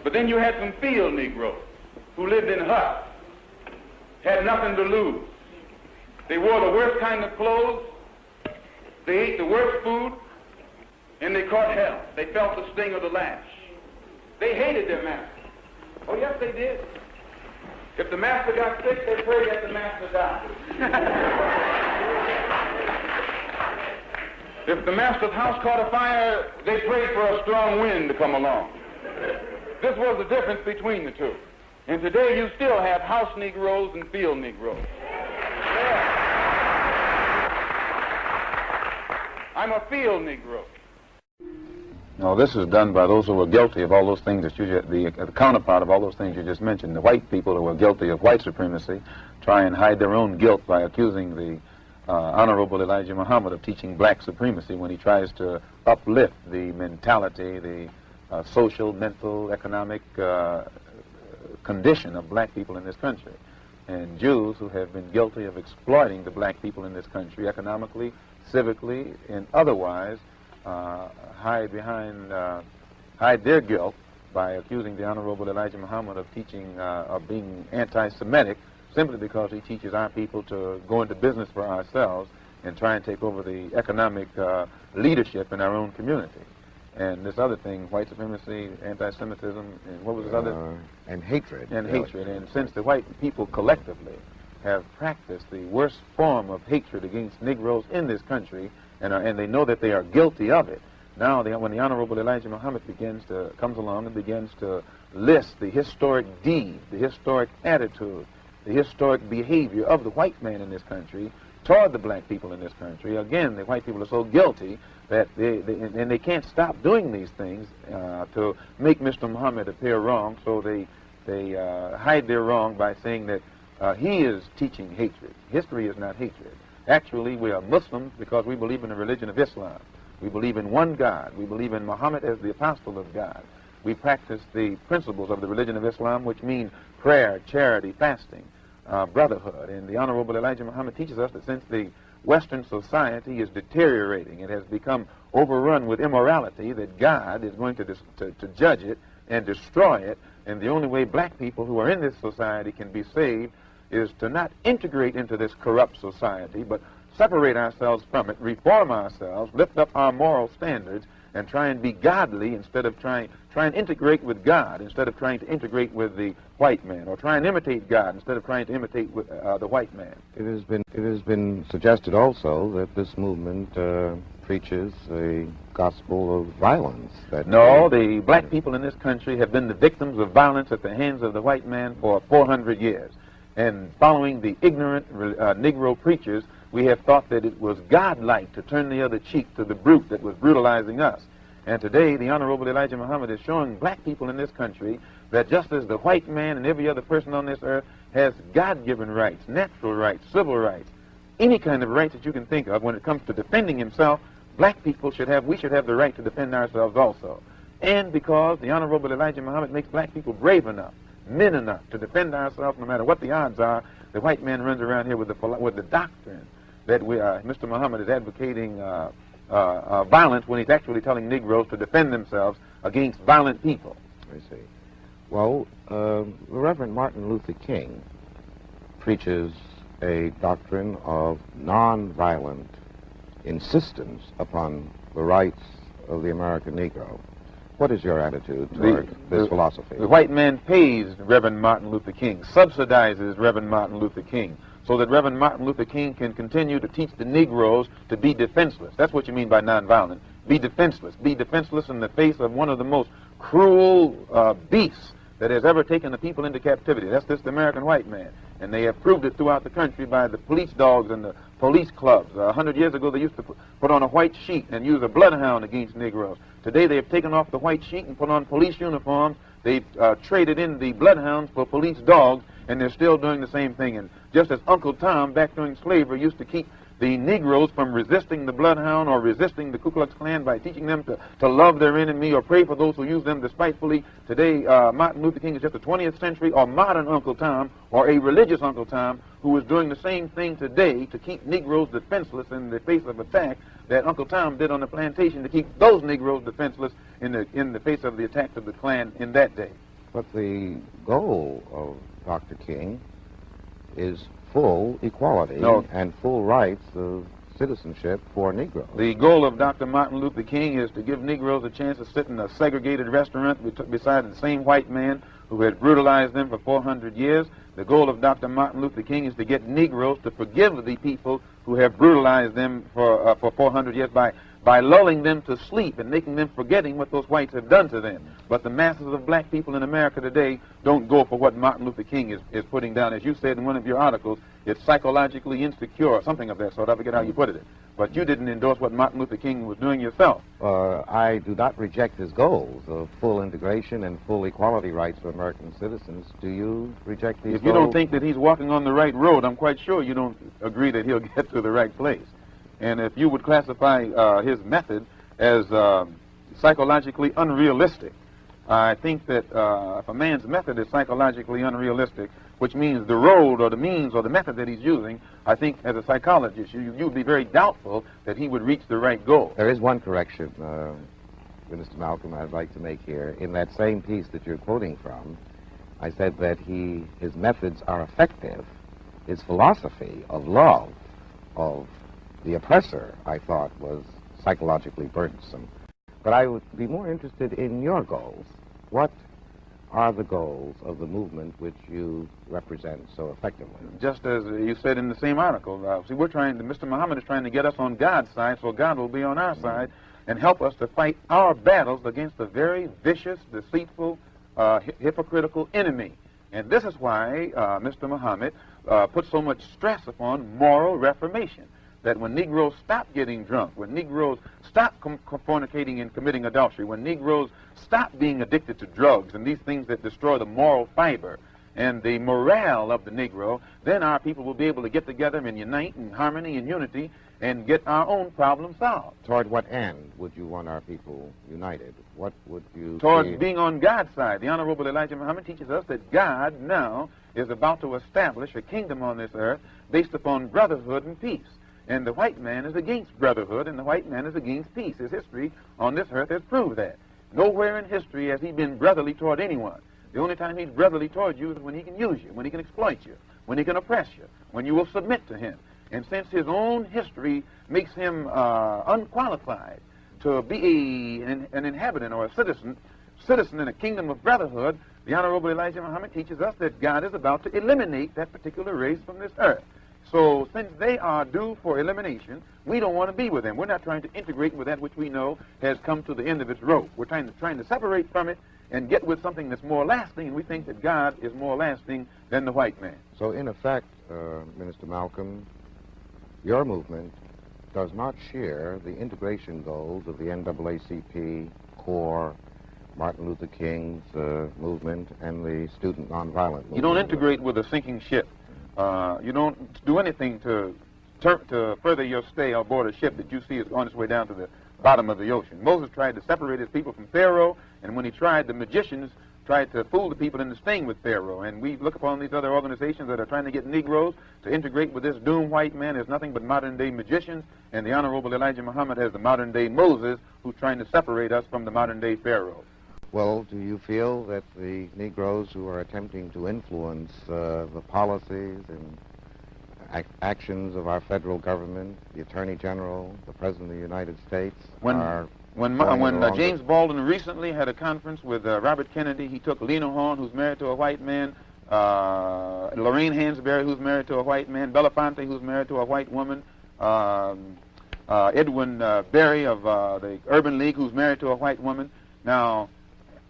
But then you had some field Negroes who lived in huts, had nothing to lose. They wore the worst kind of clothes, they ate the worst food, and they caught hell. They felt the sting of the lash. They hated their master. Oh, yes, they did. If the master got sick, they prayed that the master died. If the master's house caught a fire, they prayed for a strong wind to come along. This was the difference between the two. And today you still have house Negroes and field Negroes. Yeah. I'm a field Negro. No, this is done by those who were guilty of all those things that the counterpart of all those things you just mentioned. The white people who were guilty of white supremacy try and hide their own guilt by accusing the Honorable Elijah Muhammad of teaching black supremacy when he tries to uplift the mentality, the social, mental, economic condition of black people in this country. And Jews who have been guilty of exploiting the black people in this country economically, civically, and otherwise hide their guilt by accusing the Honorable Elijah Muhammad of teaching, of being anti-Semitic, simply because he teaches our people to go into business for ourselves and try and take over the economic leadership in our own community. And this other thing, white supremacy, anti-Semitism, and what was this other? And hatred. And hatred. And since the white people collectively have practiced the worst form of hatred against Negroes in this country, and they know that they are guilty of it, now when the Honorable Elijah Muhammad comes along and begins to list the historic deed, the historic attitude, the historic behavior of the white man in this country toward the black people in this country, again, the white people are so guilty that they can't stop doing these things to make Mr. Muhammad appear wrong, so they hide their wrong by saying that he is teaching hatred. History is not hatred. Actually, we are Muslims because we believe in the religion of Islam. We believe in one God. We believe in Muhammad as the apostle of God. We practice the principles of the religion of Islam, which mean prayer, charity, fasting, brotherhood. And the Honorable Elijah Muhammad teaches us that since the Western society is deteriorating, it has become overrun with immorality, that God is going to judge it and destroy it, and the only way black people who are in this society can be saved is to not integrate into this corrupt society, but separate ourselves from it, reform ourselves, lift up our moral standards, and try and be godly instead of try and integrate with God instead of trying to integrate with the white man, or try and imitate God instead of trying to imitate with, the white man. It has been suggested also that this movement preaches a gospel of violence. No, the black people in this country have been the victims of violence at the hands of the white man for 400 years. And following the ignorant Negro preachers, we have thought that it was godlike to turn the other cheek to the brute that was brutalizing us. And today, the Honorable Elijah Muhammad is showing black people in this country that just as the white man and every other person on this earth has God-given rights, natural rights, civil rights, any kind of rights that you can think of when it comes to defending himself, black people we should have the right to defend ourselves also. And because the Honorable Elijah Muhammad makes black people brave enough, men enough to defend ourselves no matter what the odds are, the white man runs around here with the doctrine that Mr. Muhammad is advocating violence when he's actually telling Negroes to defend themselves against violent people. I see. Well, the Reverend Martin Luther King preaches a doctrine of nonviolent insistence upon the rights of the American Negro. What is your attitude toward this philosophy? The white man pays Reverend Martin Luther King, subsidizes Reverend Martin Luther King, so that Reverend Martin Luther King can continue to teach the Negroes to be defenseless. That's what you mean by nonviolent. Be defenseless. Be defenseless in the face of one of the most cruel beasts that has ever taken the people into captivity. That's this American white man. And they have proved it throughout the country by the police dogs and the police clubs. 100 years ago, they used to put on a white sheet and use a bloodhound against Negroes. Today, they have taken off the white sheet and put on police uniforms. They've traded in the bloodhounds for police dogs, and they're still doing the same thing. And just as Uncle Tom, back during slavery, used to keep the Negroes from resisting the bloodhound or resisting the Ku Klux Klan by teaching them to love their enemy or pray for those who use them despitefully. Today, Martin Luther King is just a 20th century or modern Uncle Tom or a religious Uncle Tom who is doing the same thing today to keep Negroes defenseless in the face of attack that Uncle Tom did on the plantation to keep those Negroes defenseless in the face of the attacks of the Klan in that day. But the goal of Dr. King is full equality and full rights of citizenship for Negroes. The goal of Dr. Martin Luther King is to give Negroes a chance to sit in a segregated restaurant beside the same white man who had brutalized them for 400 years. The goal of Dr. Martin Luther King is to get Negroes to forgive the people who have brutalized them for 400 years by lulling them to sleep and making them forgetting what those whites have done to them. But the masses of black people in America today don't go for what Martin Luther King is putting down. As you said in one of your articles, it's psychologically insecure or something of that sort. I forget how you put it. But you didn't endorse what Martin Luther King was doing yourself. I do not reject his goals of full integration and full equality rights for American citizens. Do you reject these goals? If you don't think that he's walking on the right road, I'm quite sure you don't agree that he'll get to the right place. And if you would classify his method as psychologically unrealistic, I think that if a man's method is psychologically unrealistic, which means the road or the means or the method that he's using, I think as a psychologist, you'd be very doubtful that he would reach the right goal. There is one correction, Mr. Malcolm, I'd like to make here. In that same piece that you're quoting from, I said that his methods are effective. His philosophy of love of the oppressor, I thought, was psychologically burdensome. But I would be more interested in your goals. What are the goals of the movement which you represent so effectively? Just as you said in the same article, see, Mr. Muhammad is trying to get us on God's side so God will be on our side and help us to fight our battles against a very vicious, deceitful, hypocritical enemy. And this is why Mr. Muhammad put so much stress upon moral reformation. That when Negroes stop getting drunk, when Negroes stop fornicating and committing adultery, when Negroes stop being addicted to drugs and these things that destroy the moral fiber and the morale of the Negro, then our people will be able to get together and unite in harmony and unity and get our own problems solved. Toward what end would you want our people united? What would you... Towards being on God's side. The Honorable Elijah Muhammad teaches us that God now is about to establish a kingdom on this earth based upon brotherhood and peace. And the white man is against brotherhood, and the white man is against peace. His history on this earth has proved that. Nowhere in history has he been brotherly toward anyone. The only time he's brotherly toward you is when he can use you, when he can exploit you, when he can oppress you, when you will submit to him. And since his own history makes him unqualified to be an inhabitant or a citizen in a kingdom of brotherhood, the Honorable Elijah Muhammad teaches us that God is about to eliminate that particular race from this earth. So since they are due for elimination, we don't want to be with them. We're not trying to integrate with that which we know has come to the end of its rope. We're trying to separate from it and get with something that's more lasting, and we think that God is more lasting than the white man. So in effect, Minister Malcolm, your movement does not share the integration goals of the NAACP, CORE, Martin Luther King's movement, and the student nonviolent movement. You don't integrate with a sinking ship. You don't do anything to further your stay aboard a ship that you see is on its way down to the bottom of the ocean. Moses tried to separate his people from Pharaoh, and when he tried, the magicians tried to fool the people into staying with Pharaoh. And we look upon these other organizations that are trying to get Negroes to integrate with this doomed white man as nothing but modern-day magicians, and the Honorable Elijah Muhammad as the modern-day Moses who's trying to separate us from the modern-day Pharaoh. Well, do you feel that the Negroes who are attempting to influence the policies and actions of our federal government, the Attorney General, the President of the United States, are... When James Baldwin recently had a conference with Robert Kennedy, he took Lena Horne, who's married to a white man, Lorraine Hansberry, who's married to a white man, Belafonte, who's married to a white woman, Edwin Berry of the Urban League, who's married to a white woman. Now,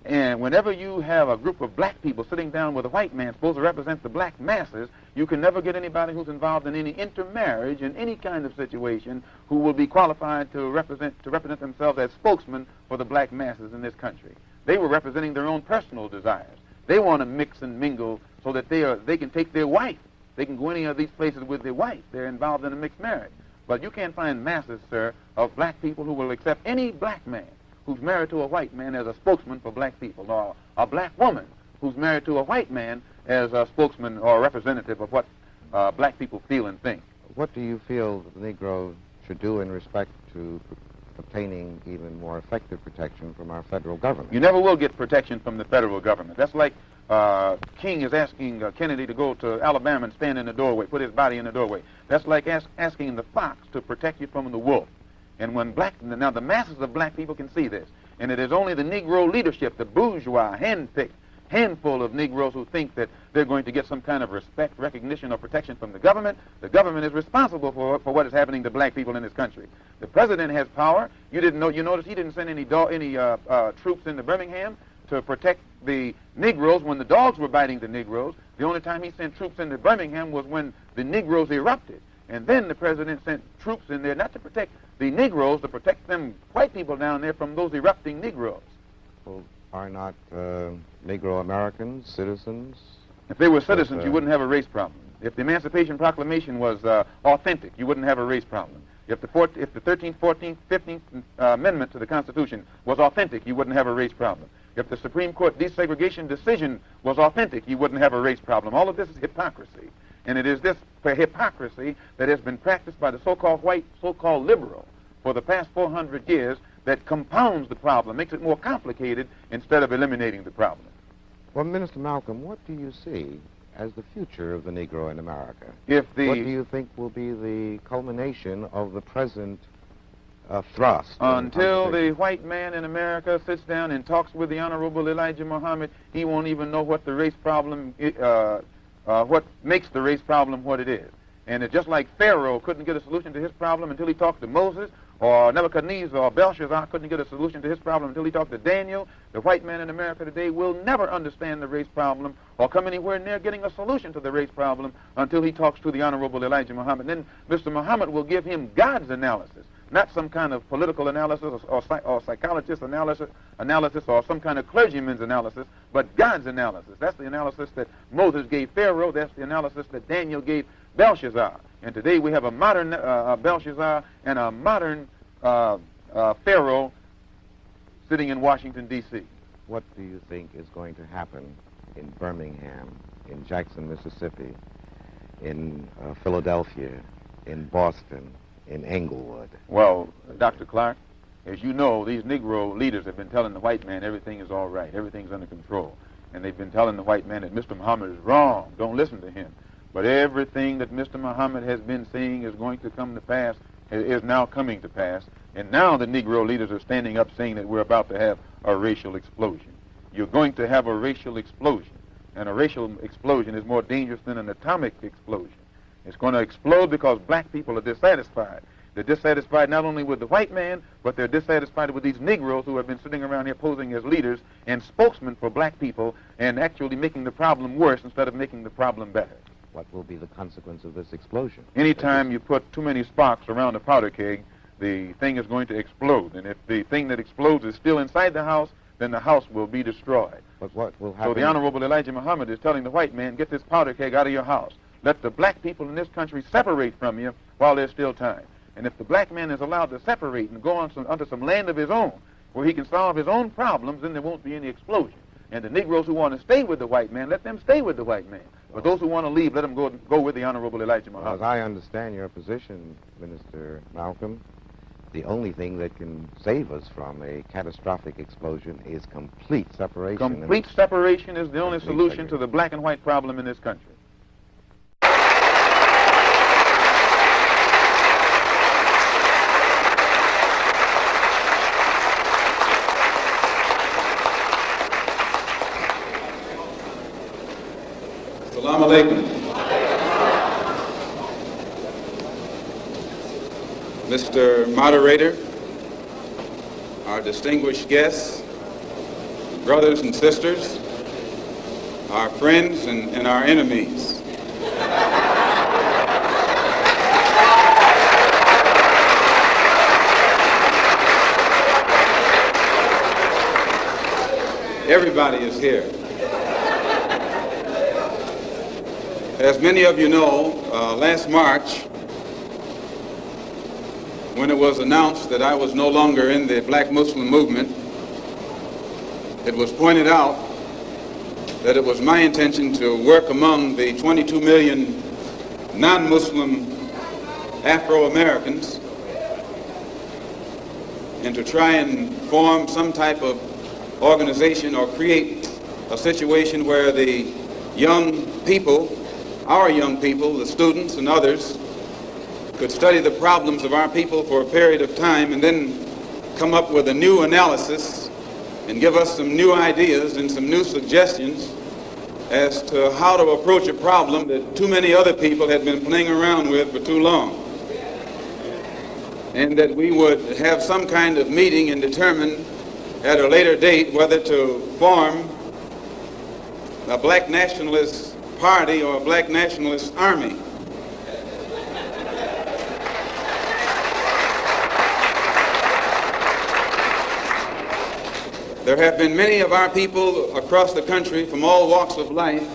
and whenever you have a group of black people sitting down with a white man supposed to represent the black masses, you can never get anybody who's involved in any intermarriage in any kind of situation who will be qualified to represent themselves as spokesmen for the black masses in this country. They were representing their own personal desires. They want to mix and mingle so that they can take their wife. They can go any of these places with their wife. They're involved in a mixed marriage. But you can't find masses, sir, of black people who will accept any black man who's married to a white man as a spokesman for black people, or a black woman who's married to a white man as a spokesman or a representative of what black people feel and think. What do you feel that the Negro should do in respect to obtaining even more effective protection from our federal government? You never will get protection from the federal government. That's like King is asking Kennedy to go to Alabama and stand in the doorway, put his body in the doorway. That's like asking the fox to protect you from the wolf. And when now the masses of black people can see this, and it is only the Negro leadership, the bourgeois, hand-picked handful of Negroes who think that they're going to get some kind of respect, recognition, or protection from the government. The government is responsible for what is happening to black people in this country. The president has power. You notice he didn't send any troops into Birmingham to protect the Negroes when the dogs were biting the Negroes. The only time he sent troops into Birmingham was when the Negroes erupted. And then the president sent troops in there not to protect the Negroes, to protect them white people down there from those erupting Negroes. Well, are not Negro Americans citizens? If they were citizens, you wouldn't have a race problem. If the Emancipation Proclamation was authentic, you wouldn't have a race problem. If the 13th, 14th, 15th Amendment to the Constitution was authentic, you wouldn't have a race problem. If the Supreme Court desegregation decision was authentic, you wouldn't have a race problem. All of this is hypocrisy. And it is this hypocrisy that has been practiced by the so-called white, so-called liberal for the past 400 years that compounds the problem, makes it more complicated instead of eliminating the problem. Well, Minister Malcolm, what do you see as the future of the Negro in America? What do you think will be the culmination of the present thrust? Until the white man in America sits down and talks with the Honorable Elijah Muhammad, he won't even know what the race problem what makes the race problem what it is. And it's just like Pharaoh couldn't get a solution to his problem until he talked to Moses, or Nebuchadnezzar or Belshazzar couldn't get a solution to his problem until he talked to Daniel. The white man in America today will never understand the race problem or come anywhere near getting a solution to the race problem until he talks to the Honorable Elijah Muhammad. Then Mr. Muhammad will give him God's analysis, not some kind of political analysis or psychologist analysis or some kind of clergyman's analysis, but God's analysis. That's the analysis that Moses gave Pharaoh. That's the analysis that Daniel gave Belshazzar. And today we have a modern Belshazzar and a modern Pharaoh sitting in Washington, D.C. What do you think is going to happen in Birmingham, in Jackson, Mississippi, in Philadelphia, in Boston, in Englewood? Well, Dr. Clark, as you know, these Negro leaders have been telling the white man everything is all right, everything's under control. And they've been telling the white man that Mr. Muhammad is wrong, don't listen to him. But everything that Mr. Muhammad has been saying is going to come to pass, is now coming to pass. And now the Negro leaders are standing up saying that we're about to have a racial explosion. You're going to have a racial explosion. And a racial explosion is more dangerous than an atomic explosion. It's going to explode because black people are dissatisfied. They're dissatisfied not only with the white man, but they're dissatisfied with these Negroes who have been sitting around here posing as leaders and spokesmen for black people and actually making the problem worse instead of making the problem better. What will be the consequence of this explosion? Anytime you put too many sparks around a powder keg, the thing is going to explode. And if the thing that explodes is still inside the house, then the house will be destroyed. But what will happen? So the Honorable Elijah Muhammad is telling the white man, get this powder keg out of your house. Let the black people in this country separate from you while there's still time. And if the black man is allowed to separate and go on onto some land of his own, where he can solve his own problems, then there won't be any explosion. And the Negroes who want to stay with the white man, let them stay with the white man. But those who want to leave, let them go with the Honorable Elijah Muhammad. As I understand your position, Minister Malcolm, the only thing that can save us from a catastrophic explosion is complete separation. Complete separation is the only solution to the black and white problem in this country. Assalamu alaikum. Mr. Moderator, our distinguished guests, brothers and sisters, our friends and our enemies. Everybody is here. As many of you know, last March, when it was announced that I was no longer in the Black Muslim movement, it was pointed out that it was my intention to work among the 22 million non-Muslim Afro-Americans and to try and form some type of organization or create a situation where the young people, our young people, the students and others, could study the problems of our people for a period of time and then come up with a new analysis and give us some new ideas and some new suggestions as to how to approach a problem that too many other people had been playing around with for too long. And that we would have some kind of meeting and determine at a later date whether to form a black nationalist party or a black nationalist army. There have been many of our people across the country from all walks of life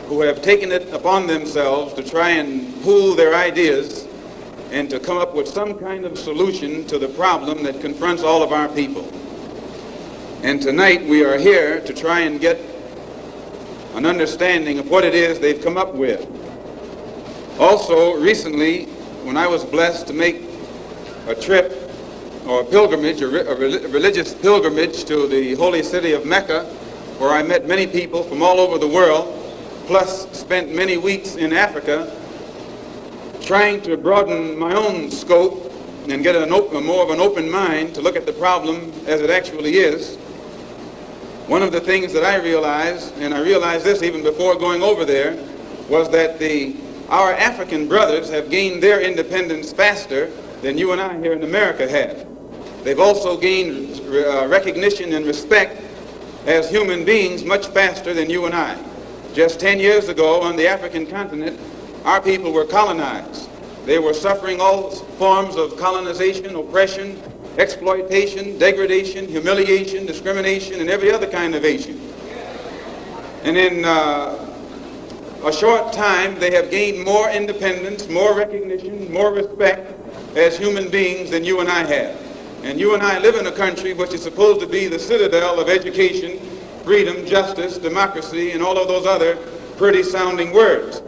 who have taken it upon themselves to try and pool their ideas and to come up with some kind of solution to the problem that confronts all of our people. And tonight we are here to try and get an understanding of what it is they've come up with. Also, recently, when I was blessed to make a trip or a pilgrimage, a religious pilgrimage to the holy city of Mecca, where I met many people from all over the world, plus spent many weeks in Africa, trying to broaden my own scope and get more of an open mind to look at the problem as it actually is. One of the things that I realized, and I realized this even before going over there, was that our African brothers have gained their independence faster than you and I here in America have. They've also gained recognition and respect as human beings much faster than you and I. Just 10 years ago on the African continent, our people were colonized. They were suffering all forms of colonization, oppression, exploitation, degradation, humiliation, discrimination, and every other kind of ation. And in a short time, they have gained more independence, more recognition, more respect as human beings than you and I have. And you and I live in a country which is supposed to be the citadel of education, freedom, justice, democracy, and all of those other pretty sounding words.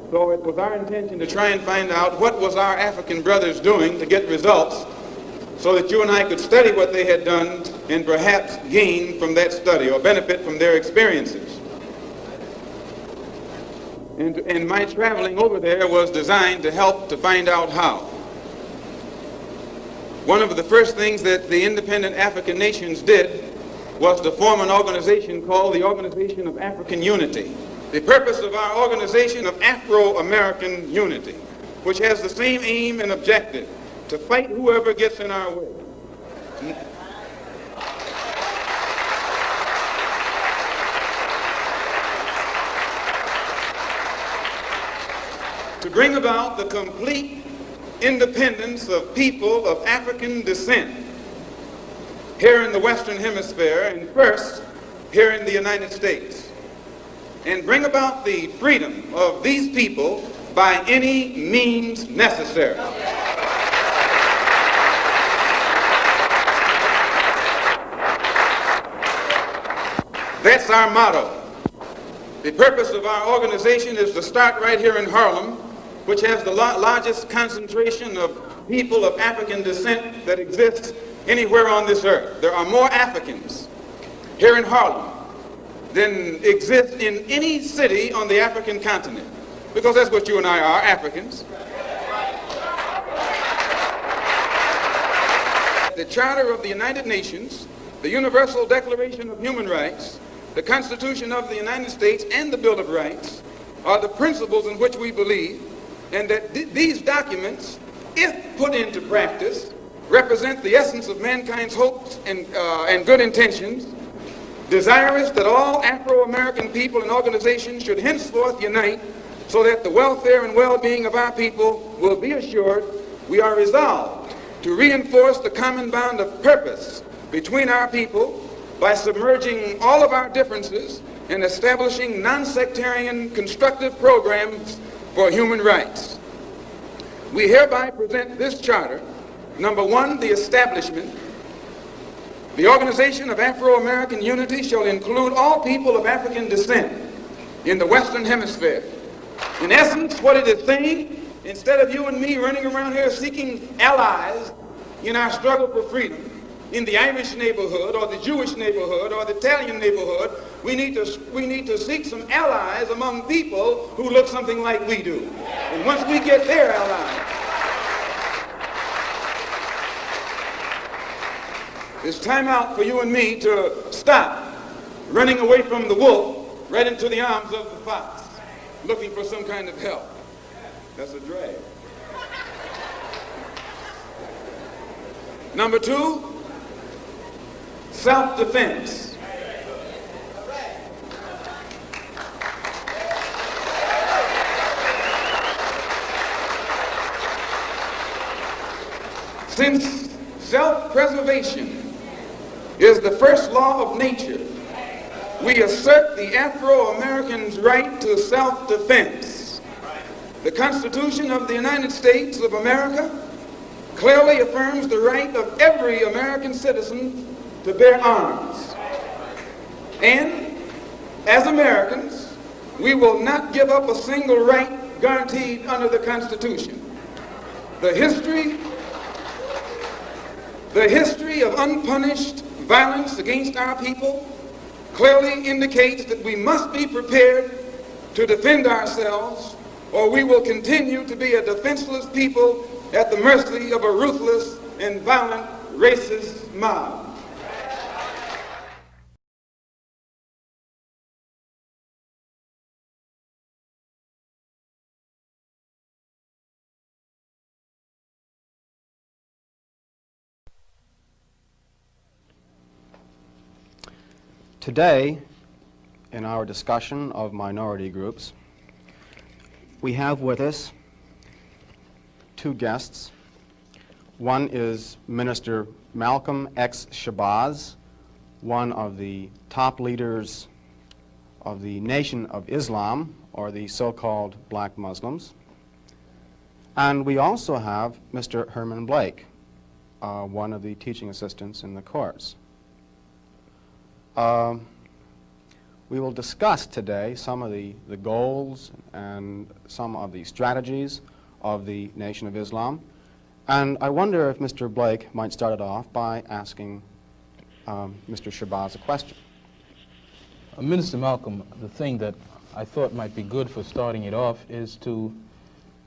So it was our intention to try and find out what was our African brothers doing to get results so that you and I could study what they had done and perhaps gain from that study or benefit from their experiences. And my traveling over there was designed to help to find out how. One of the first things that the independent African nations did was to form an organization called the Organization of African Unity. The purpose of our Organization of Afro-American Unity, which has the same aim and objective, to fight whoever gets in our way. to bring about the complete independence of people of African descent here in the Western Hemisphere, and first here in the United States, and bring about the freedom of these people by any means necessary. That's our motto. The purpose of our organization is to start right here in Harlem, which has the largest concentration of people of African descent that exists anywhere on this earth. There are more Africans here in Harlem than exist in any city on the African continent, because that's what you and I are, Africans. The Charter of the United Nations, the Universal Declaration of Human Rights, the Constitution of the United States, and the Bill of Rights are the principles in which we believe, and that these documents, if put into practice, represent the essence of mankind's hopes and good intentions, desirous that all Afro-American people and organizations should henceforth unite so that the welfare and well-being of our people will be assured. We are resolved to reinforce the common bond of purpose between our people by submerging all of our differences and establishing non-sectarian constructive programs for human rights. We hereby present this charter. Number one, the establishment. The Organization of Afro-American Unity shall include all people of African descent in the Western Hemisphere. In essence, what it is saying, instead of you and me running around here seeking allies in our struggle for freedom, in the Irish neighborhood or the Jewish neighborhood or the Italian neighborhood, we need to seek some allies among people who look something like we do. And once we get their allies, it's time out for you and me to stop running away from the wolf right into the arms of the fox, looking for some kind of help. That's a drag. Number two, self-defense. Since self-preservation is the first law of nature, we assert the Afro-American's right to self-defense. The Constitution of the United States of America clearly affirms the right of every American citizen to bear arms. And as Americans, we will not give up a single right guaranteed under the Constitution. The history of unpunished violence against our people clearly indicates that we must be prepared to defend ourselves, or we will continue to be a defenseless people at the mercy of a ruthless and violent racist mob. Today, in our discussion of minority groups, we have with us two guests. One is Minister Malcolm X. Shabazz, one of the top leaders of the Nation of Islam, or the so-called black Muslims. And we also have Mr. Herman Blake, one of the teaching assistants in the course. We will discuss today some of the goals and some of the strategies of the Nation of Islam. And I wonder if Mr. Blake might start it off by asking Mr. Shabazz a question. Minister Malcolm, the thing that I thought might be good for starting it off is to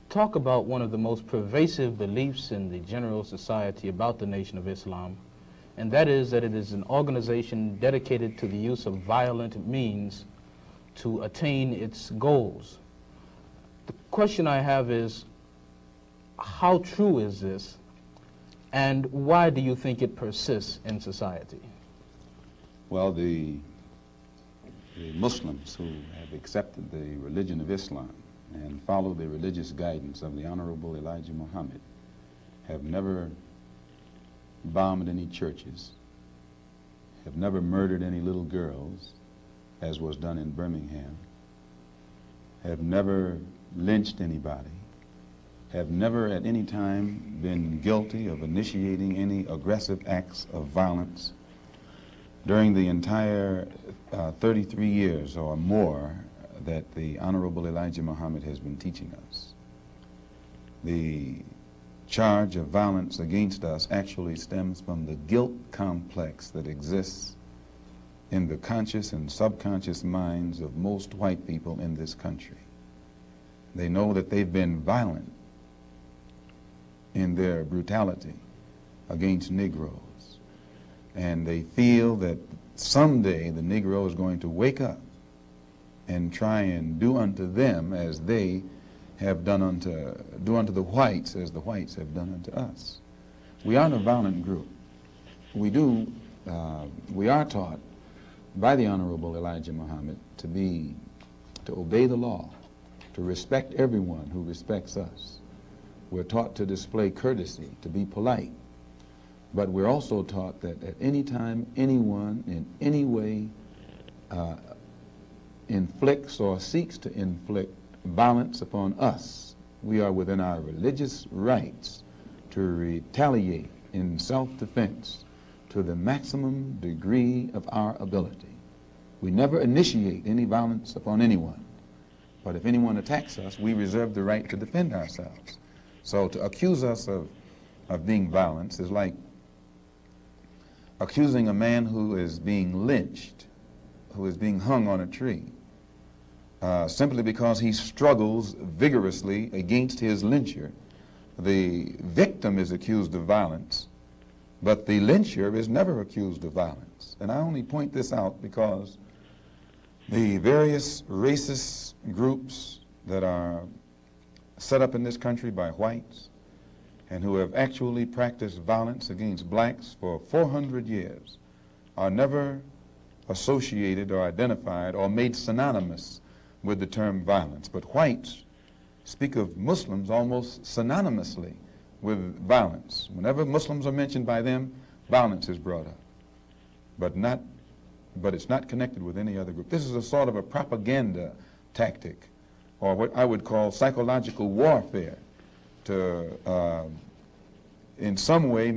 talk about one of the most pervasive beliefs in the general society about the Nation of Islam, and that is that it is an organization dedicated to the use of violent means to attain its goals. The question I have is, how true is this, and why do you think it persists in society? Well, the Muslims who have accepted the religion of Islam and follow the religious guidance of the Honorable Elijah Muhammad have never bombed any churches, have never murdered any little girls, as was done in Birmingham, have never lynched anybody, have never at any time been guilty of initiating any aggressive acts of violence during the entire 33 years or more that the Honorable Elijah Muhammad has been teaching us. The charge of violence against us actually stems from the guilt complex that exists in the conscious and subconscious minds of most white people in this country. They know that they've been violent in their brutality against Negroes, and they feel that someday the Negro is going to wake up and try and do unto them as they have done do unto the whites as the whites have done unto us. We aren't a violent group. We are taught by the Honorable Elijah Muhammad to obey the law, to respect everyone who respects us. We're taught to display courtesy, to be polite. But we're also taught that at any time anyone in any way inflicts or seeks to inflict violence upon us, we are within our religious rights to retaliate in self-defense to the maximum degree of our ability. We never initiate any violence upon anyone, but if anyone attacks us, we reserve the right to defend ourselves. So to accuse us of being violent is like accusing a man who is being lynched, who is being hung on a tree, simply because he struggles vigorously against his lyncher. The victim is accused of violence, but the lyncher is never accused of violence. And I only point this out because the various racist groups that are set up in this country by whites and who have actually practiced violence against blacks for 400 years are never associated or identified or made synonymous with the term violence. But whites speak of Muslims almost synonymously with violence. Whenever Muslims are mentioned by them, violence is brought up. But it's not connected with any other group. This is a sort of a propaganda tactic, or what I would call psychological warfare, to in some way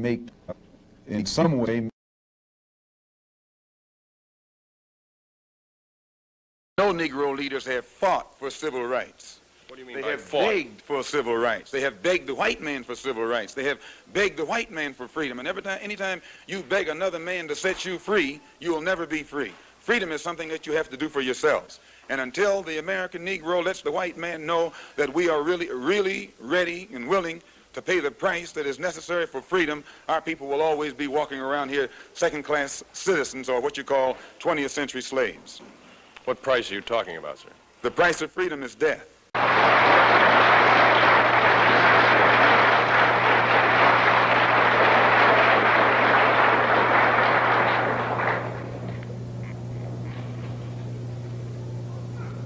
No Negro leaders have fought for civil rights. What do you mean They by have fought? begged for civil rights. They have begged the white man for civil rights. They have begged the white man for freedom. And anytime you beg another man to set you free, you will never be free. Freedom is something that you have to do for yourselves. And until the American Negro lets the white man know that we are really, really ready and willing to pay the price that is necessary for freedom, our people will always be walking around here second-class citizens, or what you call 20th century slaves. What price are you talking about, sir? The price of freedom is death.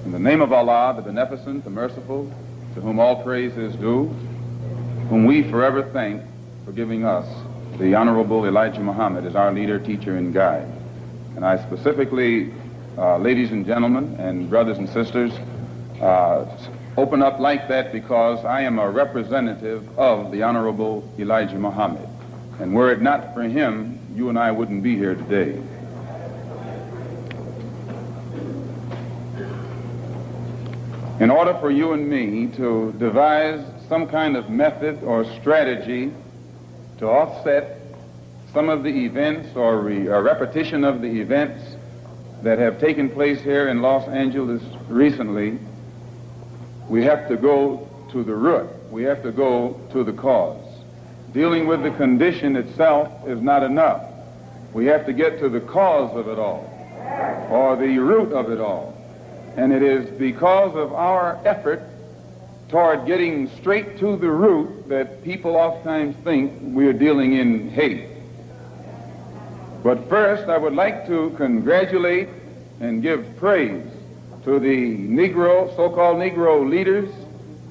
In the name of Allah, the Beneficent, the Merciful, to whom all praise is due, whom we forever thank for giving us the Honorable Elijah Muhammad as our leader, teacher, and guide. And I specifically, ladies and gentlemen, and brothers and sisters, open up like that because I am a representative of the Honorable Elijah Muhammad. And were it not for him, you and I wouldn't be here today. In order for you and me to devise some kind of method or strategy to offset some of the events or a repetition of the events that have taken place here in Los Angeles recently, we have to go to the root. We have to go to the cause. Dealing with the condition itself is not enough. We have to get to the cause of it all, or the root of it all. And it is because of our effort toward getting straight to the root that people oftentimes think we are dealing in hate. But first, I would like to congratulate and give praise to the Negro, so-called Negro leaders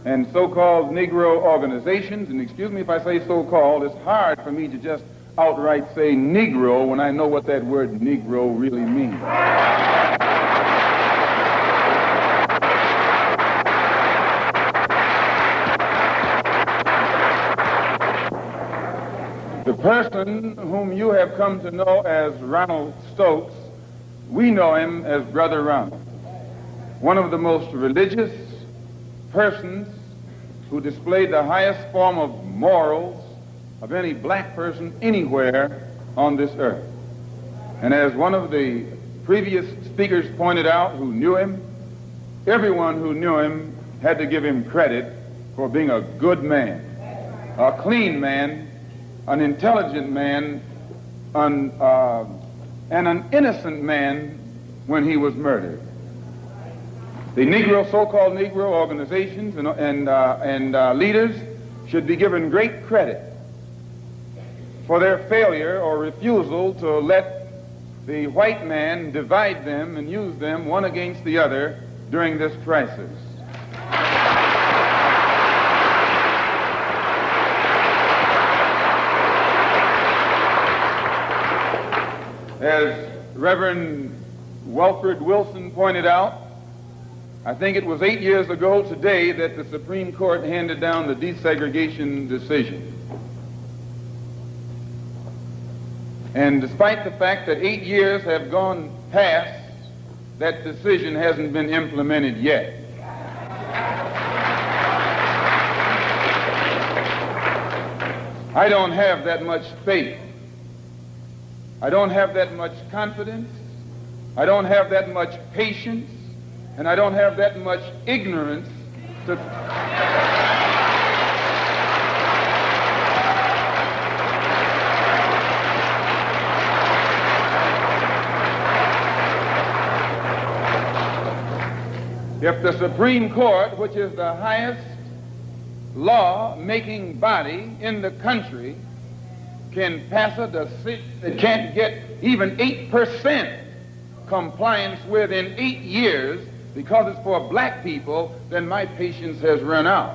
and so-called Negro organizations, and excuse me if I say so-called, it's hard for me to just outright say Negro when I know what that word Negro really means. The person whom you have come to know as Ronald Stokes, we know him as Brother Ronald, one of the most religious persons who displayed the highest form of morals of any black person anywhere on this earth. And as one of the previous speakers pointed out who knew him, everyone who knew him had to give him credit for being a good man, a clean man, an intelligent man, and an innocent man when he was murdered. The Negro, so-called Negro organizations and leaders should be given great credit for their failure or refusal to let the white man divide them and use them one against the other during this crisis. As Reverend Wilfred Wilson pointed out, I think it was 8 years ago today that the Supreme Court handed down the desegregation decision. And despite the fact that 8 years have gone past, that decision hasn't been implemented yet. I don't have that much faith. I don't have that much confidence. I don't have that much patience. And I don't have that much ignorance to... If the Supreme Court, which is the highest law-making body in the country, can pass a decision that can't get even 8% compliance with in 8 years because it's for black people, then my patience has run out.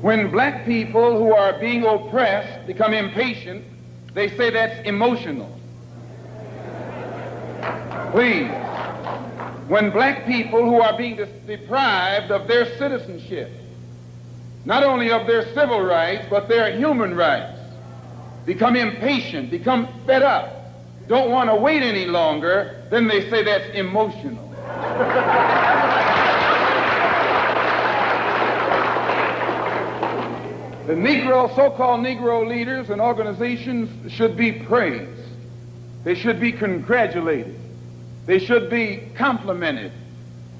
When black people who are being oppressed become impatient, they say that's emotional. Please. When black people who are being deprived of their citizenship, not only of their civil rights, but their human rights, become impatient, become fed up, don't want to wait any longer, then they say that's emotional. The Negro, so-called Negro leaders and organizations should be praised. They should be congratulated. They should be complimented,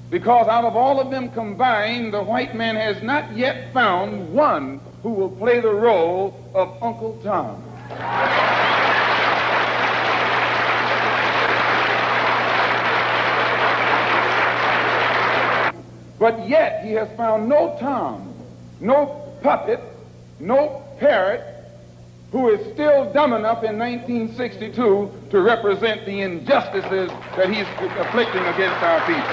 because out of all of them combined, the white man has not yet found one who will play the role of Uncle Tom. But yet he has found no Tom, no puppet, no parrot who is still dumb enough in 1962 to represent the injustices that he's afflicting against our people.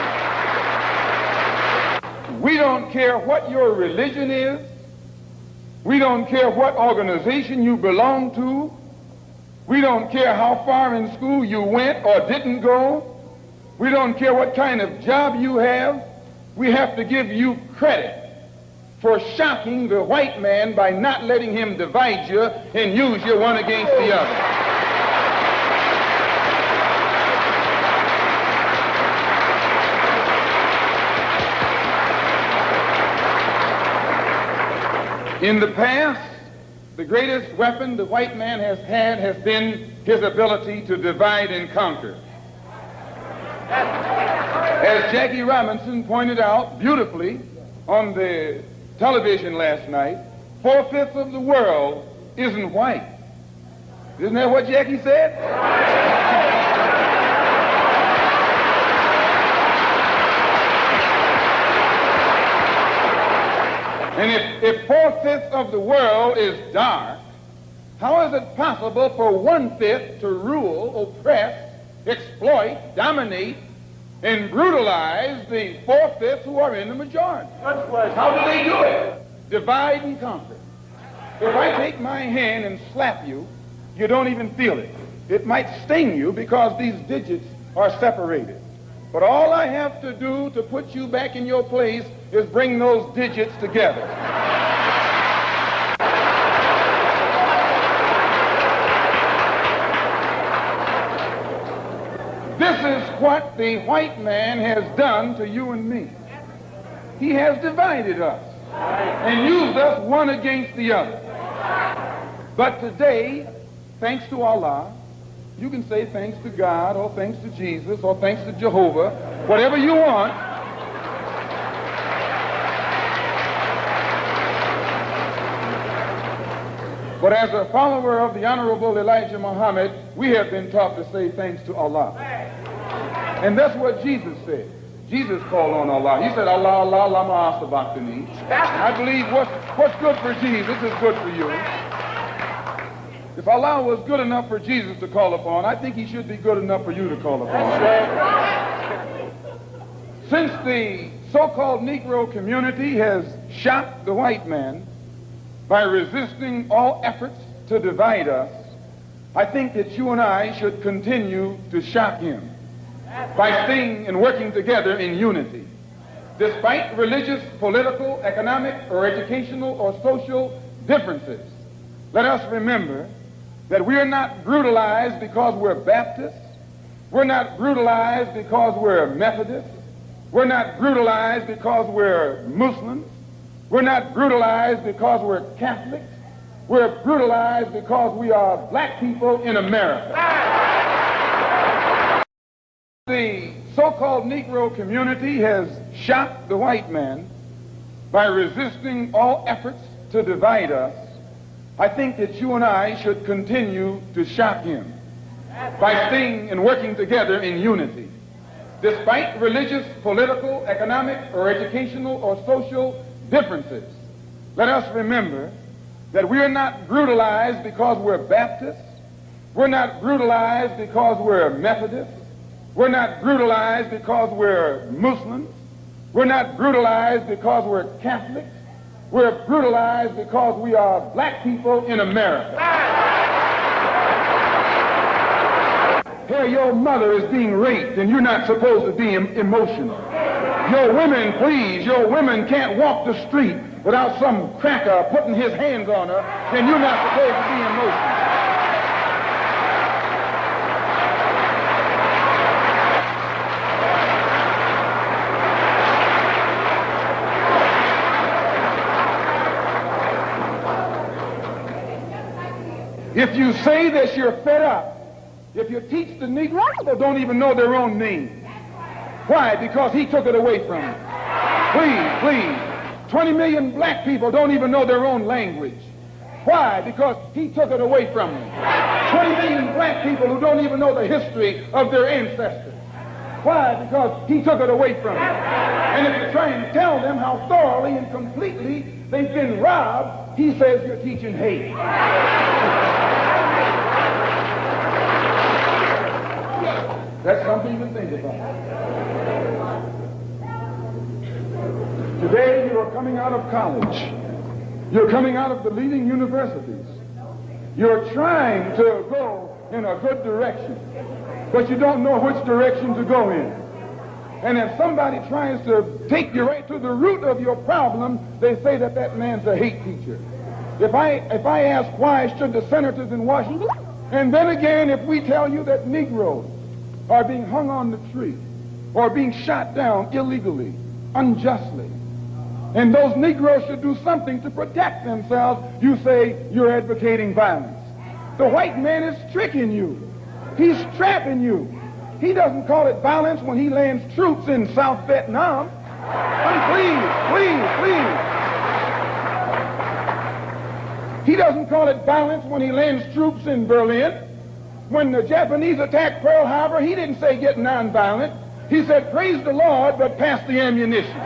We don't care what your religion is. We don't care what organization you belong to. We don't care how far in school you went or didn't go. We don't care what kind of job you have. We have to give you credit for shocking the white man by not letting him divide you and use you one against the other. In the past, the greatest weapon the white man has had has been his ability to divide and conquer. As Jackie Robinson pointed out beautifully on the television last night, 4/5 of the world isn't white. Isn't that what Jackie said? And if 4/5 of the world is dark, how is it possible for 1/5 to rule, oppress, exploit, dominate, and brutalize the 4/5 who are in the majority? How do they do it? Divide and conquer. If I take my hand and slap you, you don't even feel it. It might sting you because these digits are separated. But all I have to do to put you back in your place is bring those digits together. This is what the white man has done to you and me. He has divided us and used us one against the other. But today, thanks to Allah, you can say thanks to God or thanks to Jesus or thanks to Jehovah, whatever you want. But as a follower of the Honorable Elijah Muhammad, we have been taught to say thanks to Allah. And that's what Jesus said. Jesus called on Allah. He said, Allah, Allah, lama asabachthani. I believe what's good for Jesus is good for you. If Allah was good enough for Jesus to call upon, I think he should be good enough for you to call upon. Since the so-called Negro community has shocked the white man by resisting all efforts to divide us, I think that you and I should continue to shock him by staying and working together in unity. Despite religious, political, economic, or educational or social differences, let us remember that we are not brutalized because we're Baptists. We're not brutalized because we're Methodists. We're not brutalized because we're Muslims. We're not brutalized because we're Catholics. We're brutalized because we are black people in America. The so-called Negro community has shocked the white man by resisting all efforts to divide us. I think that you and I should continue to shock him by staying and working together in unity. Despite religious, political, economic, or educational or social differences, let us remember that we are not brutalized because we're Baptists. We're not brutalized because we're Methodists. We're not brutalized because we're Muslims. We're not brutalized because we're Catholics. We're brutalized because we are black people in America. Here, your mother is being raped, and you're not supposed to be emotional. Your women, please, your women can't walk the street without some cracker putting his hands on her, then you're not supposed to be emotional. If you say that you're fed up, if you teach the Negro, they don't even know their own name. Why? Because he took it away from them. Please. 20 million black people don't even know their own language. Why? Because he took it away from them. 20 million black people who don't even know the history of their ancestors. Why? Because he took it away from them. And if you try and tell them how thoroughly and completely they've been robbed, he says you're teaching hate. That's something to think about. Today you are coming out of college. You're coming out of the leading universities. You're trying to go in a good direction, but you don't know which direction to go in. And if somebody tries to take you right to the root of your problem, they say that that man's a hate teacher. If I ask why should the senators in Washington, and then again if we tell you that Negroes are being hung on the tree or being shot down illegally, unjustly, and those Negroes should do something to protect themselves, you say you're advocating violence. The white man is tricking you. He's trapping you. He doesn't call it violence when he lands troops in South Vietnam. Please. He doesn't call it violence when he lands troops in Berlin. When the Japanese attacked Pearl Harbor, he didn't say get nonviolent. He said, praise the Lord, but pass the ammunition.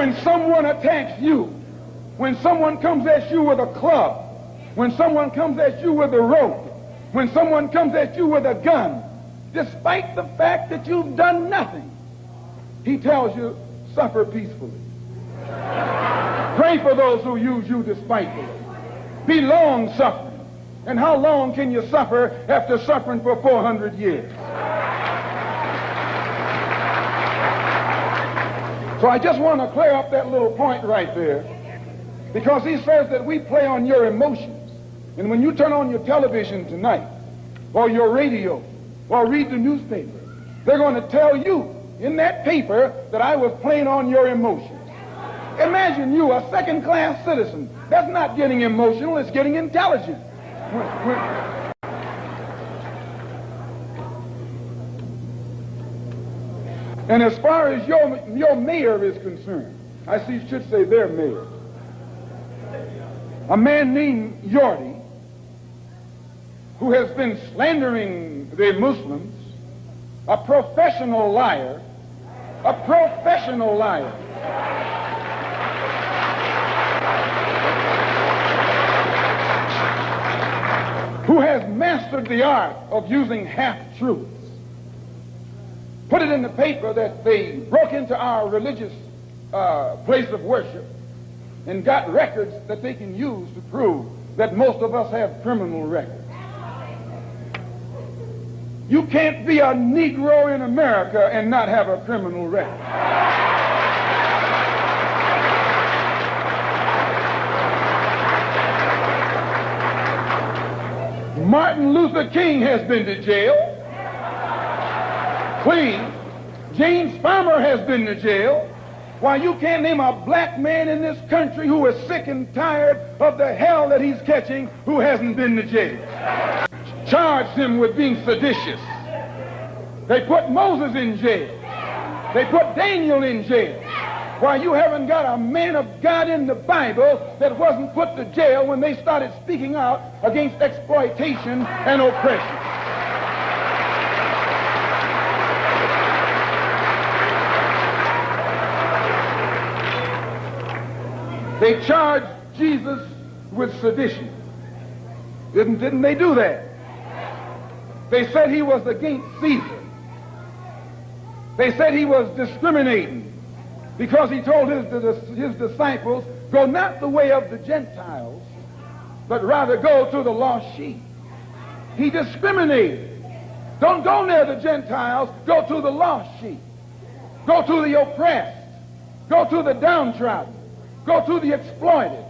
when someone attacks you, when someone comes at you with a club, when someone comes at you with a rope, when someone comes at you with a gun, despite the fact that you've done nothing, he tells you, suffer peacefully. Pray for those who use you despitefully. Be long-suffering. And how long can you suffer after suffering for 400 years? So I just want to clear up that little point right there, because he says that we play on your emotions. And when you turn on your television tonight, or your radio, or read the newspaper, they're going to tell you in that paper that I was playing on your emotions. Imagine you, a second-class citizen. That's not getting emotional, it's getting intelligent. And as far as your mayor is concerned, I should say their mayor, a man named Yorty, who has been slandering the Muslims, a professional liar, who has mastered the art of using half-truths, put it in the paper that they broke into our religious place of worship and got records that they can use to prove that most of us have criminal records. You can't be a Negro in America and not have a criminal record. Martin Luther King has been to jail. Clean. James Farmer has been to jail. Why, you can't name a black man in this country who is sick and tired of the hell that he's catching who hasn't been to jail. Charged him with being seditious. They put Moses in jail. They put Daniel in jail. Why, you haven't got a man of God in the Bible that wasn't put to jail when they started speaking out against exploitation and oppression. They charged Jesus with sedition. Didn't they do that? They said he was against Caesar. They said he was discriminating because he told his disciples, go not the way of the Gentiles, but rather go to the lost sheep. He discriminated. Don't go near the Gentiles, go to the lost sheep. Go to the oppressed. Go to the downtrodden. Go to the exploited.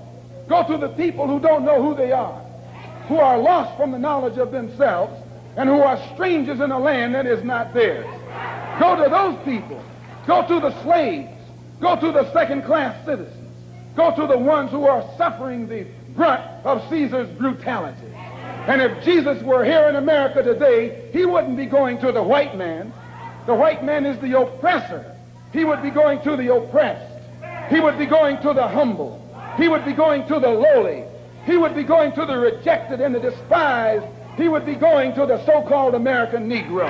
Go to the people who don't know who they are, who are lost from the knowledge of themselves, and who are strangers in a land that is not theirs. Go to those people. Go to the slaves. Go to the second-class citizens. Go to the ones who are suffering the brunt of Caesar's brutality. And if Jesus were here in America today, he wouldn't be going to the white man. The white man is the oppressor. He would be going to the oppressed. He would be going to the humble. He would be going to the lowly. He would be going to the rejected and the despised. He would be going to the so-called American Negro.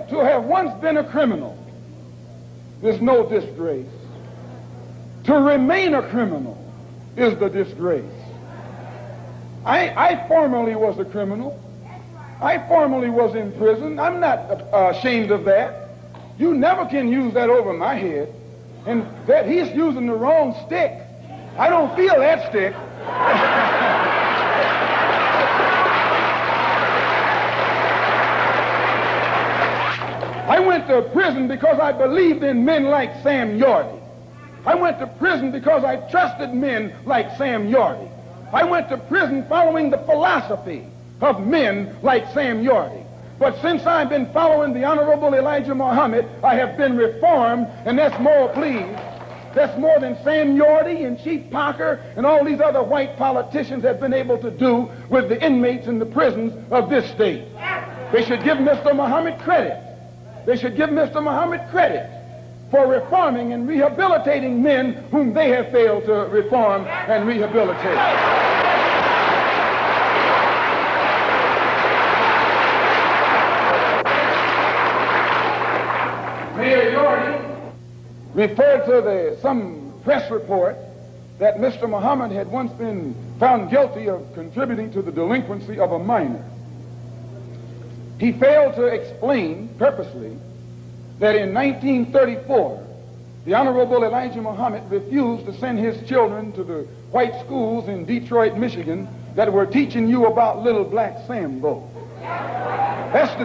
To have once been a criminal is no disgrace. To remain a criminal is the disgrace. I formerly was a criminal. I formerly was in prison. I'm not ashamed of that. You never can use that over my head. And that he's using the wrong stick. I don't feel that stick. I went to prison because I believed in men like Sam Yorty. I went to prison because I trusted men like Sam Yorty. I went to prison following the philosophy of men like Sam Yorty. But since I've been following the Honorable Elijah Muhammad, I have been reformed, and that's more, please. That's more than Sam Yorty and Chief Parker and all these other white politicians have been able to do with the inmates in the prisons of this state. They should give Mr. Muhammad credit. They should give Mr. Muhammad credit. for reforming and rehabilitating men whom they have failed to reform and rehabilitate. Mayor Yorty referred to some press report that Mr. Muhammad had once been found guilty of contributing to the delinquency of a minor. He failed to explain purposely that in 1934, the Honorable Elijah Muhammad refused to send his children to the white schools in Detroit, Michigan that were teaching you about little black Sambo. That's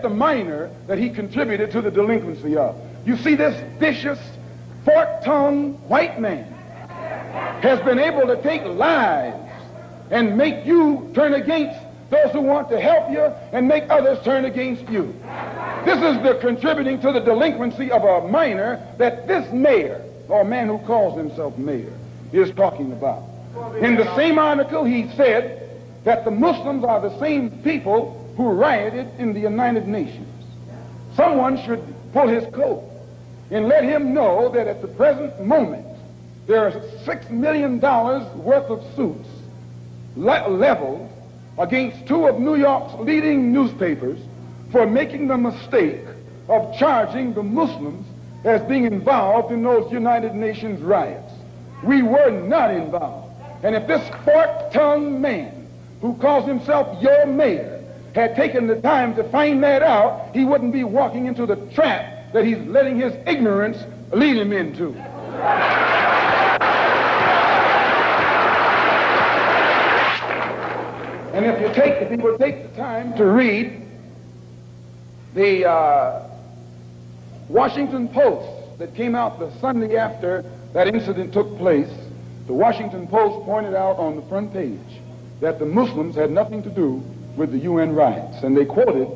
the minor that he contributed to the delinquency of. You see, this vicious, fork-tongued white man has been able to take lives and make you turn against those who want to help you and make others turn against you. This is the contributing to the delinquency of a minor that this mayor, or man who calls himself mayor, is talking about. In the same article, he said that the Muslims are the same people who rioted in the United Nations. Someone should pull his coat and let him know that at the present moment, there are $6 million worth of suits leveled against two of New York's leading newspapers for making the mistake of charging the Muslims as being involved in those United Nations riots. We were not involved. And if this fork-tongued man who calls himself your mayor had taken the time to find that out, he wouldn't be walking into the trap that he's letting his ignorance lead him into. And if people take the time to read the Washington Post that came out the Sunday after that incident took place, the Washington Post pointed out on the front page that the Muslims had nothing to do with the UN riots. And they quoted,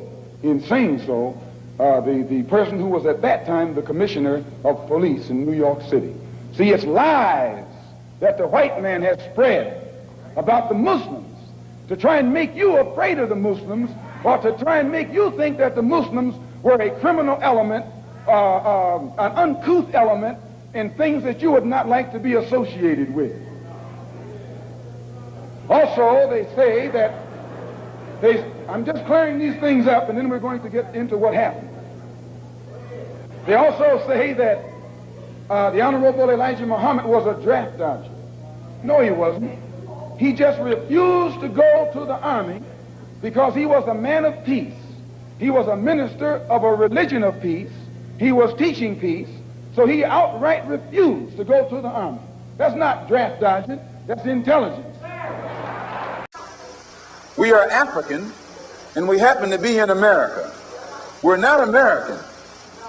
in saying so, the person who was at that time the commissioner of police in New York City. See, it's lies that the white man has spread about the Muslims to try and make you afraid of the Muslims, or to try and make you think that the Muslims were a criminal element, an uncouth element, and things that you would not like to be associated with. Also, they say that I'm just clearing these things up, and then we're going to get into what happened. They also say that the Honorable Elijah Muhammad was a draft dodger. No, he wasn't. He just refused to go to the army because he was a man of peace. He was a minister of a religion of peace. He was teaching peace. So he outright refused to go to the army. That's not draft dodging. That's intelligence. We are African, and we happen to be in America. We're not American.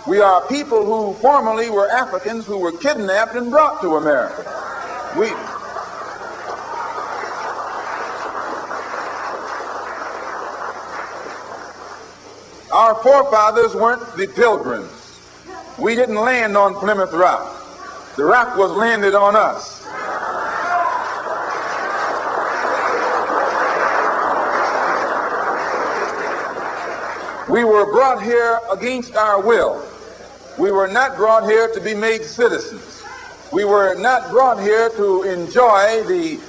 We are people who formerly were Africans who were kidnapped and brought to America. Our forefathers weren't the Pilgrims. We didn't land on Plymouth Rock. The rock was landed on us. We were brought here against our will. We were not brought here to be made citizens. We were not brought here to enjoy the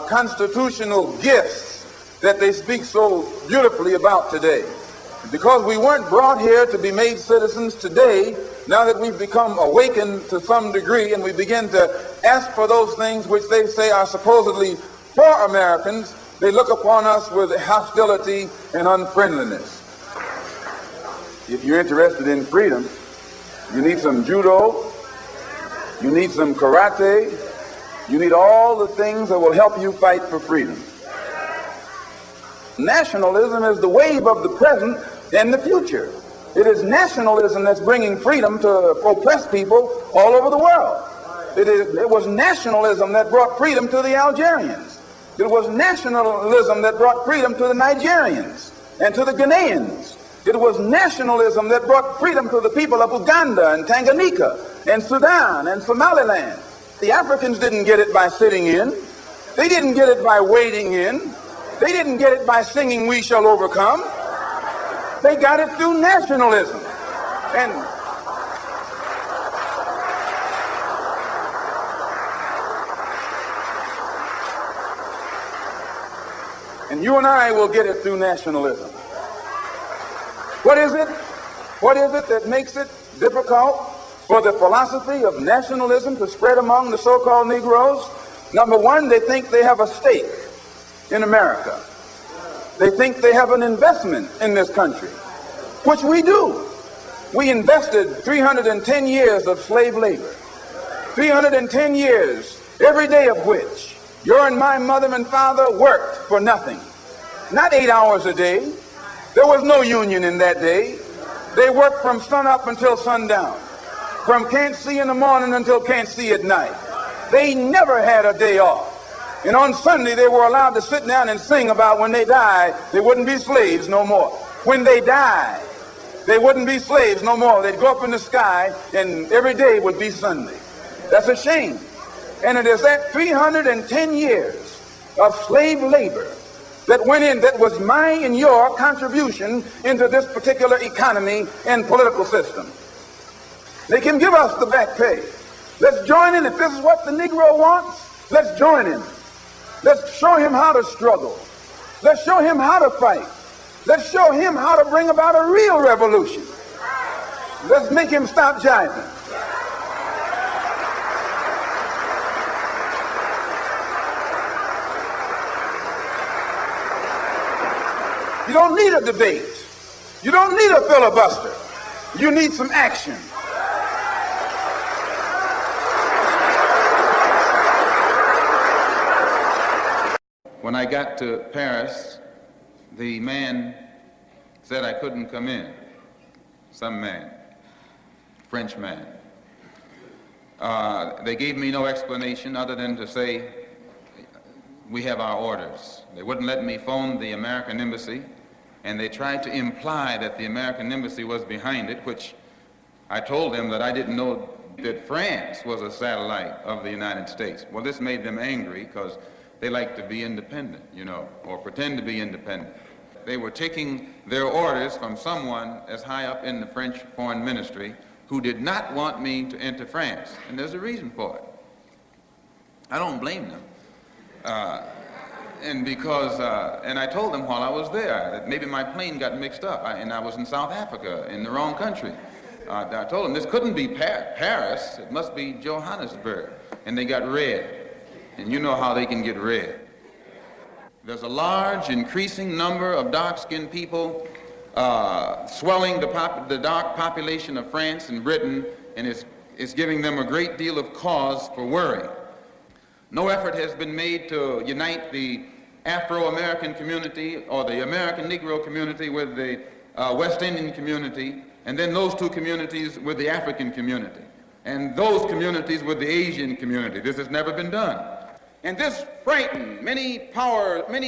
constitutional gifts that they speak so beautifully about today. Because we weren't brought here to be made citizens today, now that we've become awakened to some degree and we begin to ask for those things which they say are supposedly for Americans, they look upon us with hostility and unfriendliness. If you're interested in freedom, you need some judo, you need some karate, you need all the things that will help you fight for freedom. Nationalism is the wave of the present and the future. It is nationalism that's bringing freedom to oppressed people all over the world. It was nationalism that brought freedom to the Algerians. It was nationalism that brought freedom to the Nigerians and to the Ghanaians. It was nationalism that brought freedom to the people of Uganda and Tanganyika and Sudan and Somaliland. The Africans didn't get it by sitting in. They didn't get it by wading in. They didn't get it by singing "We Shall Overcome." They got it through nationalism. And And you and I will get it through nationalism. What is it? What is it that makes it difficult for the philosophy of nationalism to spread among the so-called Negroes? Number one, they think they have a stake in America. They think they have an investment in this country, which we do. We invested 310 years of slave labor, 310 years, every day of which your and my mother and father worked for nothing. Not 8 hours a day. There was no union in that day. They worked from sun up until sundown, from can't see in the morning until can't see at night. They never had a day off. And on Sunday, they were allowed to sit down and sing about when they died, they wouldn't be slaves no more. When they died, they wouldn't be slaves no more. They'd go up in the sky, and every day would be Sunday. That's a shame. And it is that 310 years of slave labor that went in, that was my and your contribution into this particular economy and political system. They can give us the back pay. Let's join in. If this is what the Negro wants, let's join in. Let's show him how to struggle. Let's show him how to fight. Let's show him how to bring about a real revolution. Let's make him stop jiving. You don't need a debate. You don't need a filibuster. You need some action. When I got to Paris, the man said I couldn't come in. Some man, French man. They gave me no explanation other than to say, we have our orders. They wouldn't let me phone the American embassy, and they tried to imply that the American embassy was behind it, which I told them that I didn't know that France was a satellite of the United States. Well, this made them angry because they like to be independent, you know, or pretend to be independent. They were taking their orders from someone as high up in the French foreign ministry who did not want me to enter France, and there's a reason for it. I don't blame them. And I told them while I was there that maybe my plane got mixed up and I was in South Africa in the wrong country. I told them this couldn't be Paris, it must be Johannesburg. And they got red. And you know how they can get red. There's a large, increasing number of dark-skinned people swelling the dark population of France and Britain, and it's giving them a great deal of cause for worry. No effort has been made to unite the Afro-American community or the American Negro community with the West Indian community, and then those two communities with the African community, and those communities with the Asian community. This has never been done. And this frightened many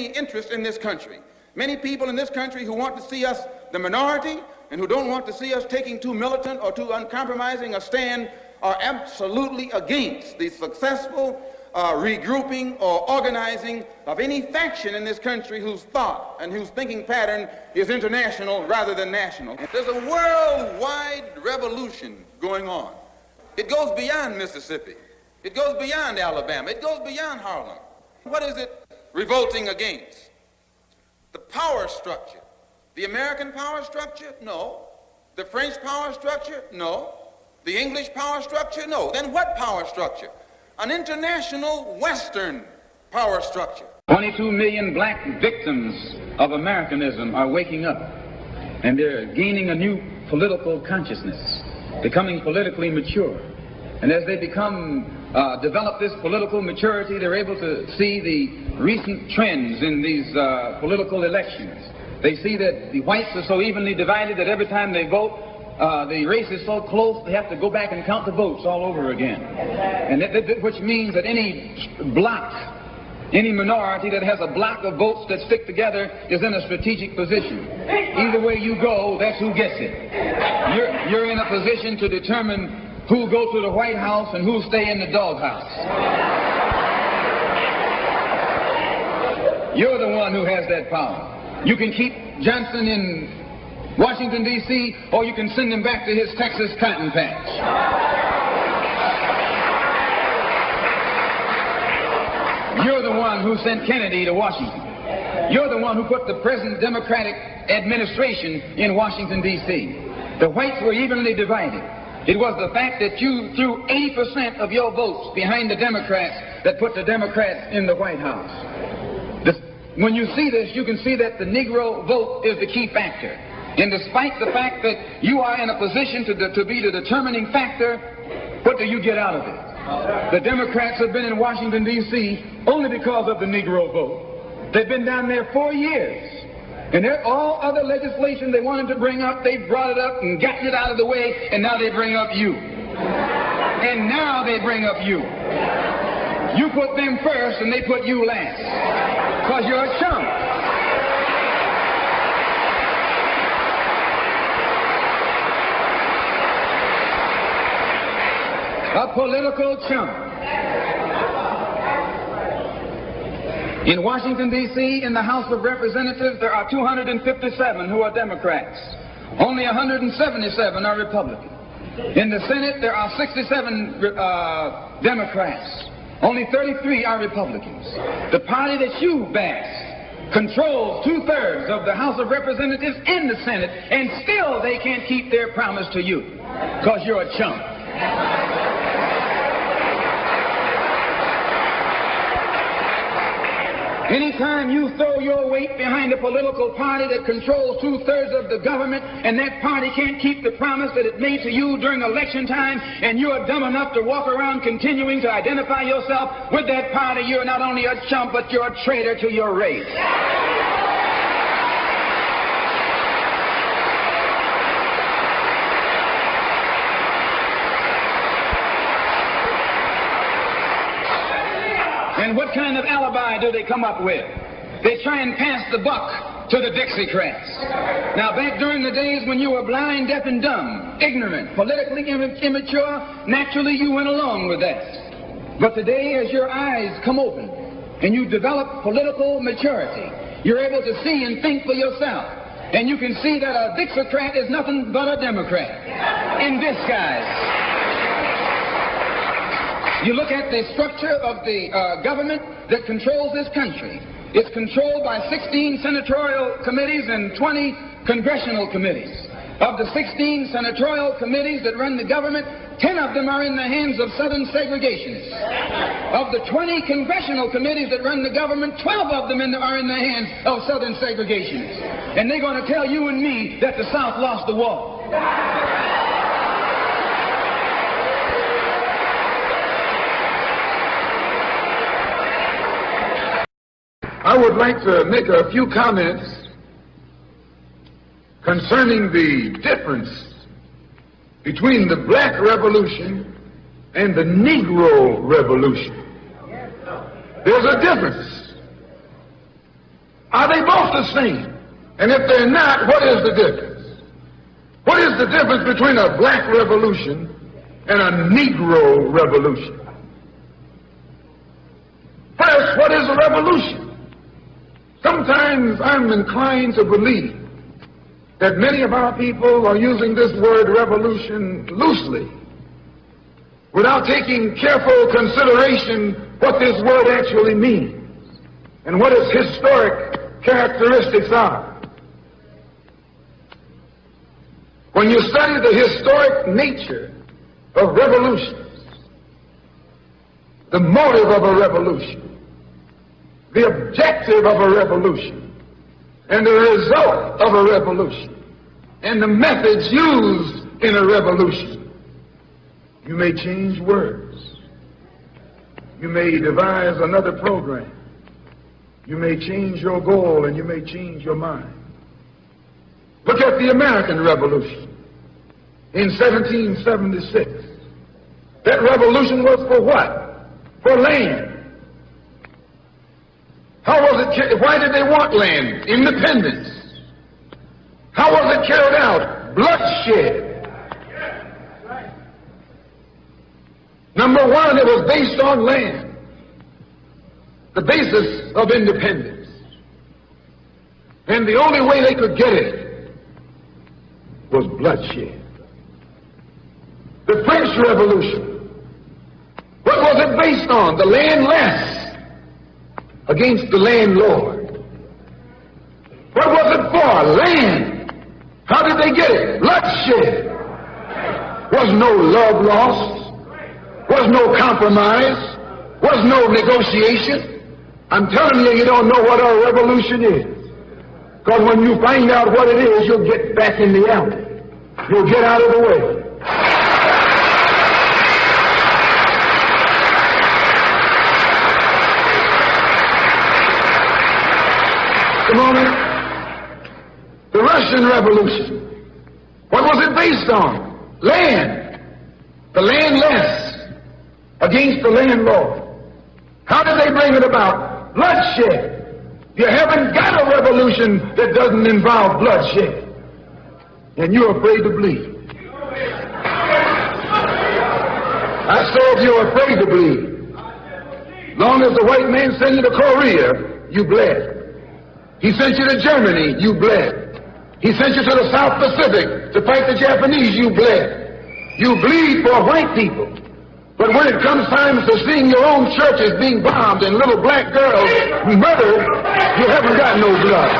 interests in this country. Many people in this country who want to see us the minority and who don't want to see us taking too militant or too uncompromising a stand are absolutely against the successful regrouping or organizing of any faction in this country whose thought and whose thinking pattern is international rather than national. There's a worldwide revolution going on. It goes beyond Mississippi. It goes beyond Alabama. It goes beyond Harlem. What is it revolting against? The power structure. The American power structure? No. The French power structure? No. The English power structure? No. Then what power structure? An international Western power structure. 22 million black victims of Americanism are waking up, and they're gaining a new political consciousness, becoming politically mature. And as they develop this political maturity, they're able to see the recent trends in these political elections. They see that the whites are so evenly divided that every time they vote, the race is so close they have to go back and count the votes all over again. And which means that any block, any minority that has a block of votes that stick together is in a strategic position. Either way you go, that's who gets it. You're in a position to determine who'll go to the White House and who'll stay in the doghouse. You're the one who has that power. You can keep Johnson in Washington, D.C., or you can send him back to his Texas cotton patch. You're the one who sent Kennedy to Washington. You're the one who put the present Democratic administration in Washington, D.C. The whites were evenly divided. It was the fact that you threw 80% of your votes behind the Democrats that put the Democrats in the White House. When you see this, you can see that the Negro vote is the key factor. And despite the fact that you are in a position to be the determining factor, what do you get out of it? The Democrats have been in Washington, D.C. only because of the Negro vote. They've been down there 4 years. And all other legislation they wanted to bring up, they brought it up and gotten it out of the way, and now they bring up you. And now they bring up you. You put them first, and they put you last. Because you're a chump. A political chump. In Washington, D.C., in the House of Representatives, there are 257 who are Democrats. Only 177 are Republican. In the Senate, there are 67 Democrats. Only 33 are Republicans. The party that you back controls 2/3 of the House of Representatives and the Senate, and still they can't keep their promise to you, because you're a chump. Anytime you throw your weight behind a political party that controls 2/3 of the government, and that party can't keep the promise that it made to you during election time, and you're dumb enough to walk around continuing to identify yourself with that party, you're not only a chump, but you're a traitor to your race. And what kind of alibi do they come up with? They try and pass the buck to the Dixiecrats. Now, back during the days when you were blind, deaf, and dumb, ignorant, politically immature, naturally you went along with that. But today, as your eyes come open and you develop political maturity, you're able to see and think for yourself. And you can see that a Dixiecrat is nothing but a Democrat in disguise. You look at the structure of the government that controls this country. It's controlled by 16 senatorial committees and 20 congressional committees. Of the 16 senatorial committees that run the government, 10 of them are in the hands of Southern segregationists. Of the 20 congressional committees that run the government, 12 of them are in the hands of Southern segregationists. And they're going to tell you and me that the South lost the war. I would like to make a few comments concerning the difference between the Black Revolution and the Negro Revolution. There's a difference. Are they both the same? And if they're not, what is the difference? What is the difference between a Black Revolution and a Negro Revolution? First, what is a revolution? Sometimes I'm inclined to believe that many of our people are using this word revolution loosely, without taking careful consideration what this word actually means and what its historic characteristics are. When you study the historic nature of revolutions, the motive of a revolution, the objective of a revolution, and the result of a revolution, and the methods used in a revolution, you may change words. You may devise another program. You may change your goal, and you may change your mind. Look at the American Revolution in 1776. That revolution was for what? For land. How was it? Why did they want land? Independence. How was it carried out? Bloodshed. Number one, it was based on land. The basis of independence. And the only way they could get it was bloodshed. The French Revolution. What was it based on? The landless against the landlord. war, land. How did they get it? Bloodshed. Was no love lost. Was no compromise. Was no negotiation. I'm telling you, you don't know what a revolution is. Because when you find out what it is, you'll get back in the alley. You'll get out of the way. Come on in. The Russian Revolution. What was it based on? Land. The landless against the landlord. How did they bring it about? Bloodshed. You haven't got a revolution that doesn't involve bloodshed. And you're afraid to bleed. I saw if you're afraid to bleed. Long as the white man sent you to Korea, you bled. He sent you to Germany, you bled. He sent you to the South Pacific to fight the Japanese, you bled. You bleed for white people. But when it comes time to seeing your own churches being bombed and little black girls murdered, you haven't got no blood.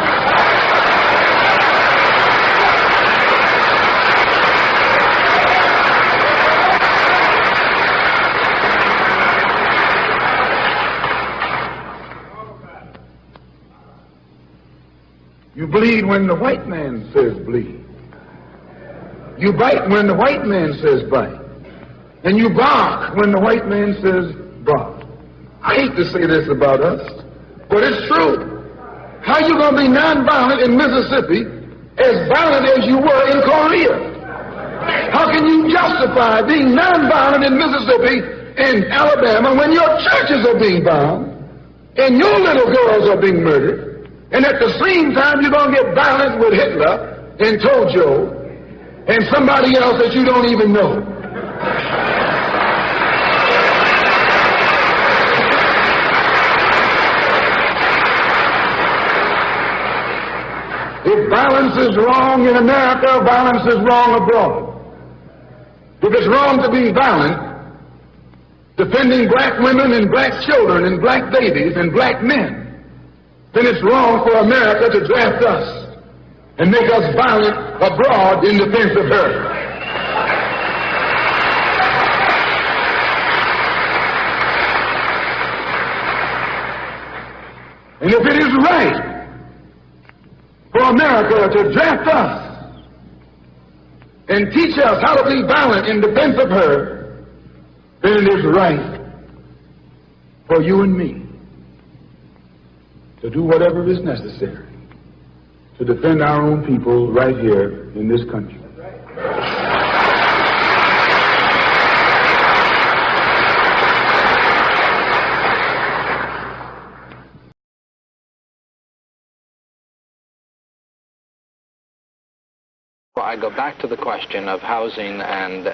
You bleed when the white man says bleed. You bite when the white man says bite. And you bark when the white man says bark. I hate to say this about us, but it's true. How you going to be nonviolent in Mississippi as violent as you were in Korea? How can you justify being nonviolent in Mississippi and Alabama when your churches are being bombed and your little girls are being murdered? And at the same time, you're going to get violent with Hitler and Tojo and somebody else that you don't even know. If violence is wrong in America, violence is wrong abroad. If it's wrong to be violent, defending black women and black children and black babies and black men, then it's wrong for America to draft us and make us violent abroad in defense of her. And if it is right for America to draft us and teach us how to be violent in defense of her, then it is right for you and me to do whatever is necessary to defend our own people right here in this country. I go back to the question of housing and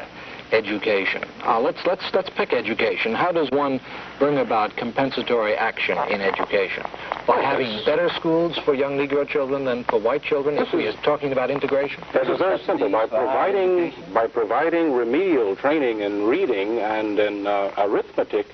education. Let's pick education. How does one bring about compensatory action in education? By having better schools for young Negro children than for white children, if we are talking about integration? This is very simple. By providing remedial training in reading and in arithmetic,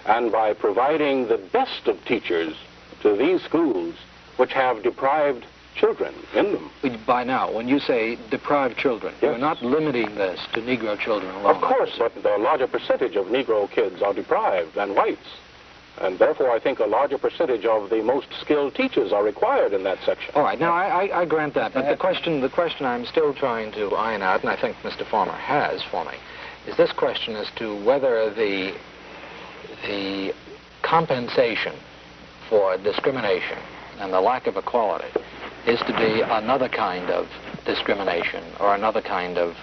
and by providing the best of teachers to these schools which have deprived children in them. By now, when you say deprived children, yes, you're not limiting this to Negro children alone. Of course, but the larger percentage of Negro kids are deprived than whites. And therefore, I think a larger percentage of the most skilled teachers are required in that section. All right, now I grant that, but the question I'm still trying to iron out, and I think Mr. Farmer has for me, is this question as to whether the compensation for discrimination and the lack of equality is to be another kind of discrimination or another kind of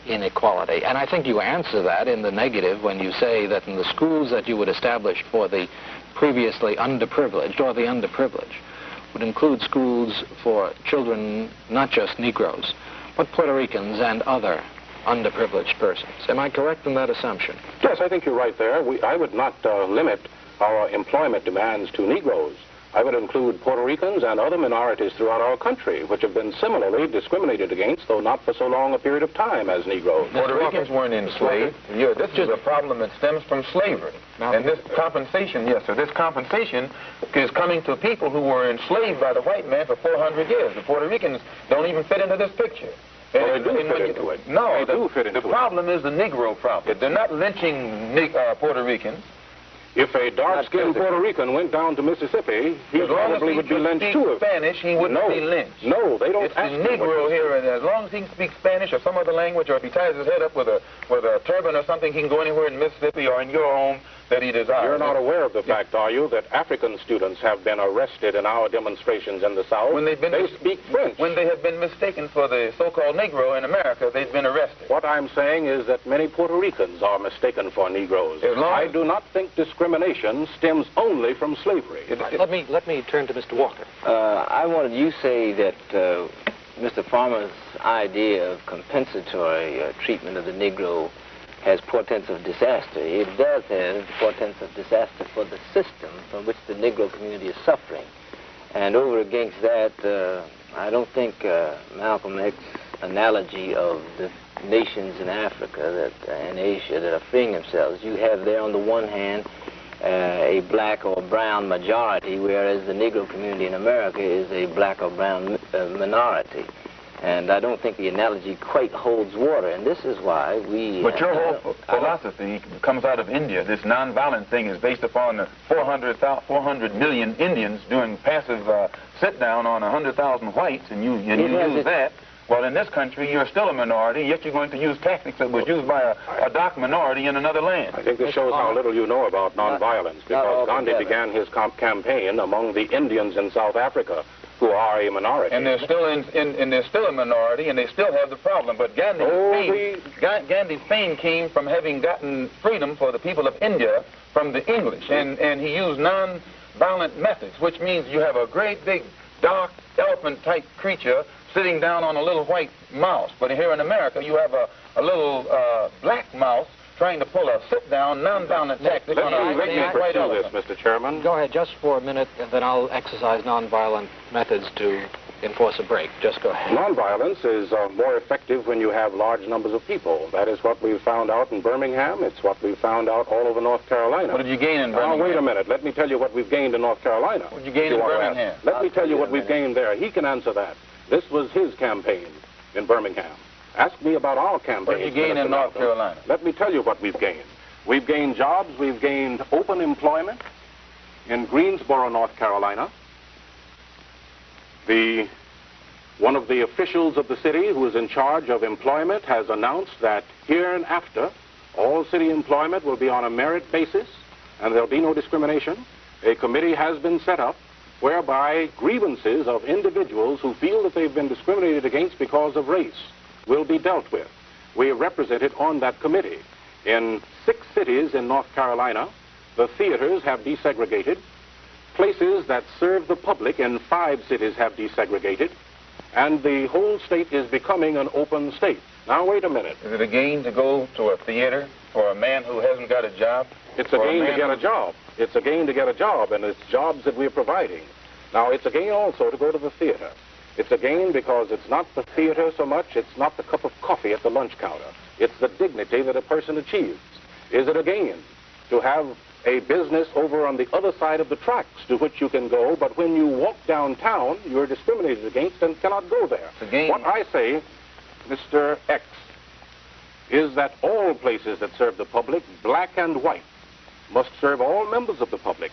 inequality. And I think you answer that in the negative when you say that in the schools that you would establish for the previously underprivileged or the underprivileged would include schools for children, not just Negroes, but Puerto Ricans and other underprivileged persons. Am I correct in that assumption? Yes, I think you're right there. I would not limit our employment demands to Negroes. I would include Puerto Ricans and other minorities throughout our country, which have been similarly discriminated against, though not for so long a period of time as Negroes. Puerto Ricans weren't enslaved. Yeah, this is a problem that stems from slavery. And this compensation, yes, sir, this compensation is coming to people who were enslaved by the white man for 400 years. The Puerto Ricans don't even fit into this picture. Well, they do fit into it. No, they do fit into it. The problem is the Negro problem. They're not lynching Puerto Ricans. If a dark-skinned Puerto Rican went down to Mississippi, he probably would be lynched too. Spanish, he wouldn't be lynched. No, they don't. It's the Negro here, and as long as he can speak Spanish or some other language, or if he ties his head up with a turban or something, he can go anywhere in Mississippi or in your home that he desires. You're not aware of the fact, are you, that African students have been arrested in our demonstrations in the South? When they speak French. When they have been mistaken for the so-called Negro in America, they've been arrested. What I'm saying is that many Puerto Ricans are mistaken for Negroes. I do not think discrimination stems only from slavery. Let me turn to Mr. Walker. I wanted you say that Mr. Farmer's idea of compensatory treatment of the Negro has portents of disaster. It does have portents of disaster for the system from which the Negro community is suffering. And over against that, I don't think Malcolm X's analogy of the nations in Africa and Asia that are freeing themselves, you have there on the one hand a black or brown majority, whereas the Negro community in America is a black or brown minority. And I don't think the analogy quite holds water, and this is why we... But your whole philosophy comes out of India. This nonviolent thing is based upon the 400 million Indians doing passive sit-down on 100,000 whites, and you use that. Well, in this country, you're still a minority, yet you're going to use tactics that was used by a dark minority in another land. I think this shows how little you know about nonviolence, because Gandhi began his campaign among the Indians in South Africa, who are a minority. And they're still they're still a minority, and they still have the problem. But Gandhi's fame came from having gotten freedom for the people of India from the English, and he used non-violent methods, which means you have a great big dark elephant-type creature sitting down on a little white mouse. But here in America, you have a little black mouse trying to pull a sit-down, non-violent tactic on a great white elephant. Mr. Chairman. Go ahead, just for a minute, and then I'll exercise non-violent methods to enforce a break. Just go ahead. Nonviolence is more effective when you have large numbers of people. That is what we've found out in Birmingham. It's what we've found out all over North Carolina. What did you gain in Birmingham? Now, wait a minute. Let me tell you what we've gained in North Carolina. What did you gain in Birmingham? Let me tell you what we've gained there. He can answer that. This was his campaign in Birmingham. Ask me about our campaign. What did you gain in North Carolina? Let me tell you what we've gained. We've gained jobs. We've gained open employment in Greensboro, North Carolina. One of the officials of the city who is in charge of employment has announced that hereinafter all city employment will be on a merit basis and there'll be no discrimination. A committee has been set up whereby grievances of individuals who feel that they've been discriminated against because of race will be dealt with. We are represented on that committee. In 6 cities in North Carolina, the theaters have desegregated. Places that serve the public in 5 cities have desegregated. And the whole state is becoming an open state. Now, wait a minute. Is it a gain to go to a theater for a man who hasn't got a job? It's a gain to get a job. It's a gain to get a job, and it's jobs that we're providing. Now, it's a gain also to go to the theater. It's a gain because it's not the theater so much, it's not the cup of coffee at the lunch counter. It's the dignity that a person achieves. Is it a gain to have a business over on the other side of the tracks to which you can go, but when you walk downtown, you're discriminated against and cannot go there? What I say, Mr. X, is that all places that serve the public, black and white, must serve all members of the public.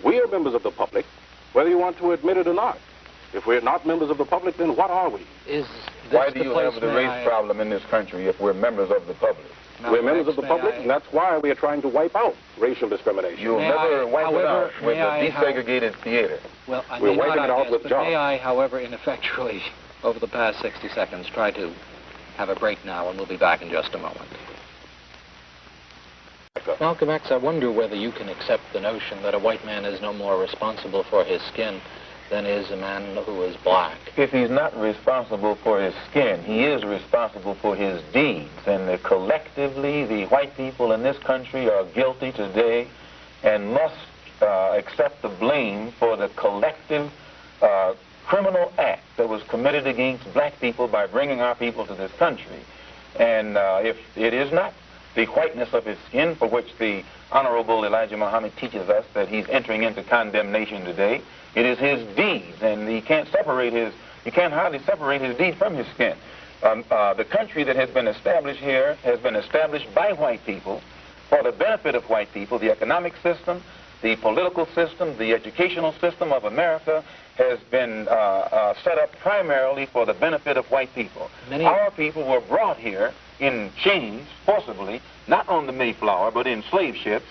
We are members of the public, whether you want to admit it or not. If we're not members of the public, then what are we? Why do you have the race problem in this country if we're members of the public? We're members of the public, and that's why we are trying to wipe out racial discrimination. You'll never wipe it out with a desegregated theater. Well, I we're may wiping not, it out with but jobs. may I, however, ineffectually, over the past 60 seconds, try to have a break now, and we'll be back in just a moment. Malcolm X, I wonder whether you can accept the notion that a white man is no more responsible for his skin than is a man who is black. If he's not responsible for his skin, he is responsible for his deeds. And collectively, the white people in this country are guilty today and must accept the blame for the collective criminal act that was committed against black people by bringing our people to this country. And if it is not the whiteness of his skin, for which the Honorable Elijah Muhammad teaches us that he's entering into condemnation today, it is his deeds, and you can't hardly separate his deed from his skin. The country that has been established here has been established by white people for the benefit of white people. The economic system, the political system, the educational system of America has been set up primarily for the benefit of white people. Our people were brought here in chains, forcibly, not on the Mayflower, but in slave ships,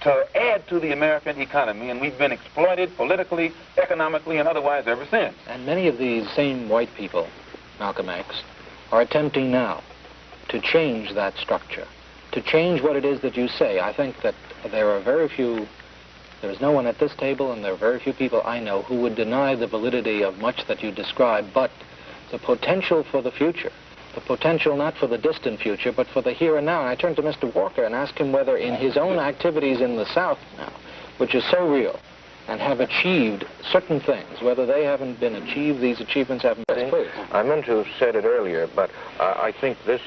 to add to the American economy, and we've been exploited politically, economically, and otherwise ever since. And many of these same white people, Malcolm X, are attempting now to change that structure, to change what it is that you say. I think that there are very few, there's no one at this table, and there are very few people I know who would deny the validity of much that you describe, but the potential for the future, the potential not for the distant future, but for the here and now. And I turn to Mr. Walker and ask him whether in his own activities in the South now, which is so real, and have achieved certain things, whether they haven't been achieved, these achievements haven't been. Please. I meant to have said it earlier, but I think this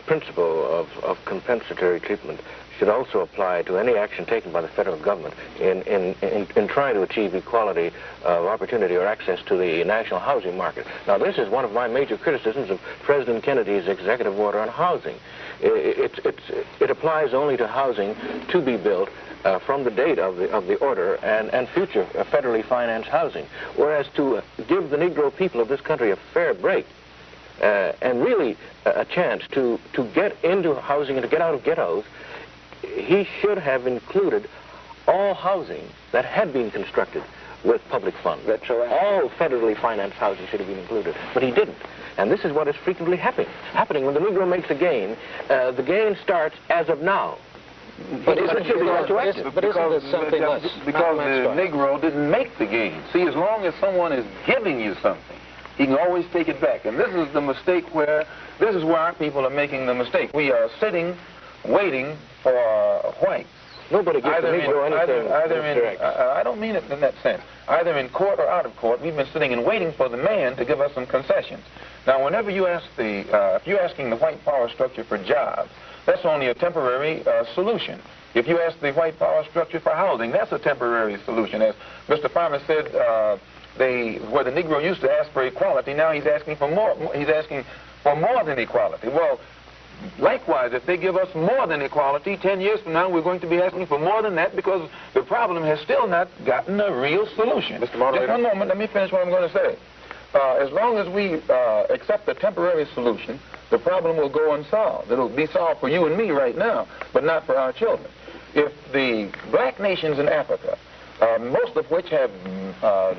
principle of compensatory treatment should also apply to any action taken by the federal government in trying to achieve equality of opportunity or access to the national housing market. Now, this is one of my major criticisms of President Kennedy's executive order on housing. It applies only to housing to be built from the date of the order and future federally financed housing, whereas to give the Negro people of this country a fair break and really a chance to get into housing and to get out of ghettos, he should have included all housing that had been constructed with public funds. That's right. All federally financed housing should have been included, but he didn't. And this is what is frequently happening. When the Negro makes a gain, the gain starts as of now. But isn't this something less? Because the Negro didn't make the gain. See, as long as someone is giving you something, he can always take it back. And this is the mistake this is where our people are making the mistake. We are sitting, waiting for whites. Nobody gives the Negro anything. I don't mean it in that sense. Either in court or out of court, we've been sitting and waiting for the man to give us some concessions. Now, whenever you ask if you're asking the white power structure for jobs, that's only a temporary solution. If you ask the white power structure for housing, that's a temporary solution. As Mr. Farmer said, where the Negro used to ask for equality, now he's asking for more. He's asking for more than equality. Well, likewise, if they give us more than equality, 10 years from now, we're going to be asking for more than that because the problem has still not gotten a real solution. Mr. Moderator. Just one moment, let me finish what I'm going to say. As long as we accept a temporary solution, the problem will go unsolved. It'll be solved for you and me right now, but not for our children. If the black nations in Africa, most of which have a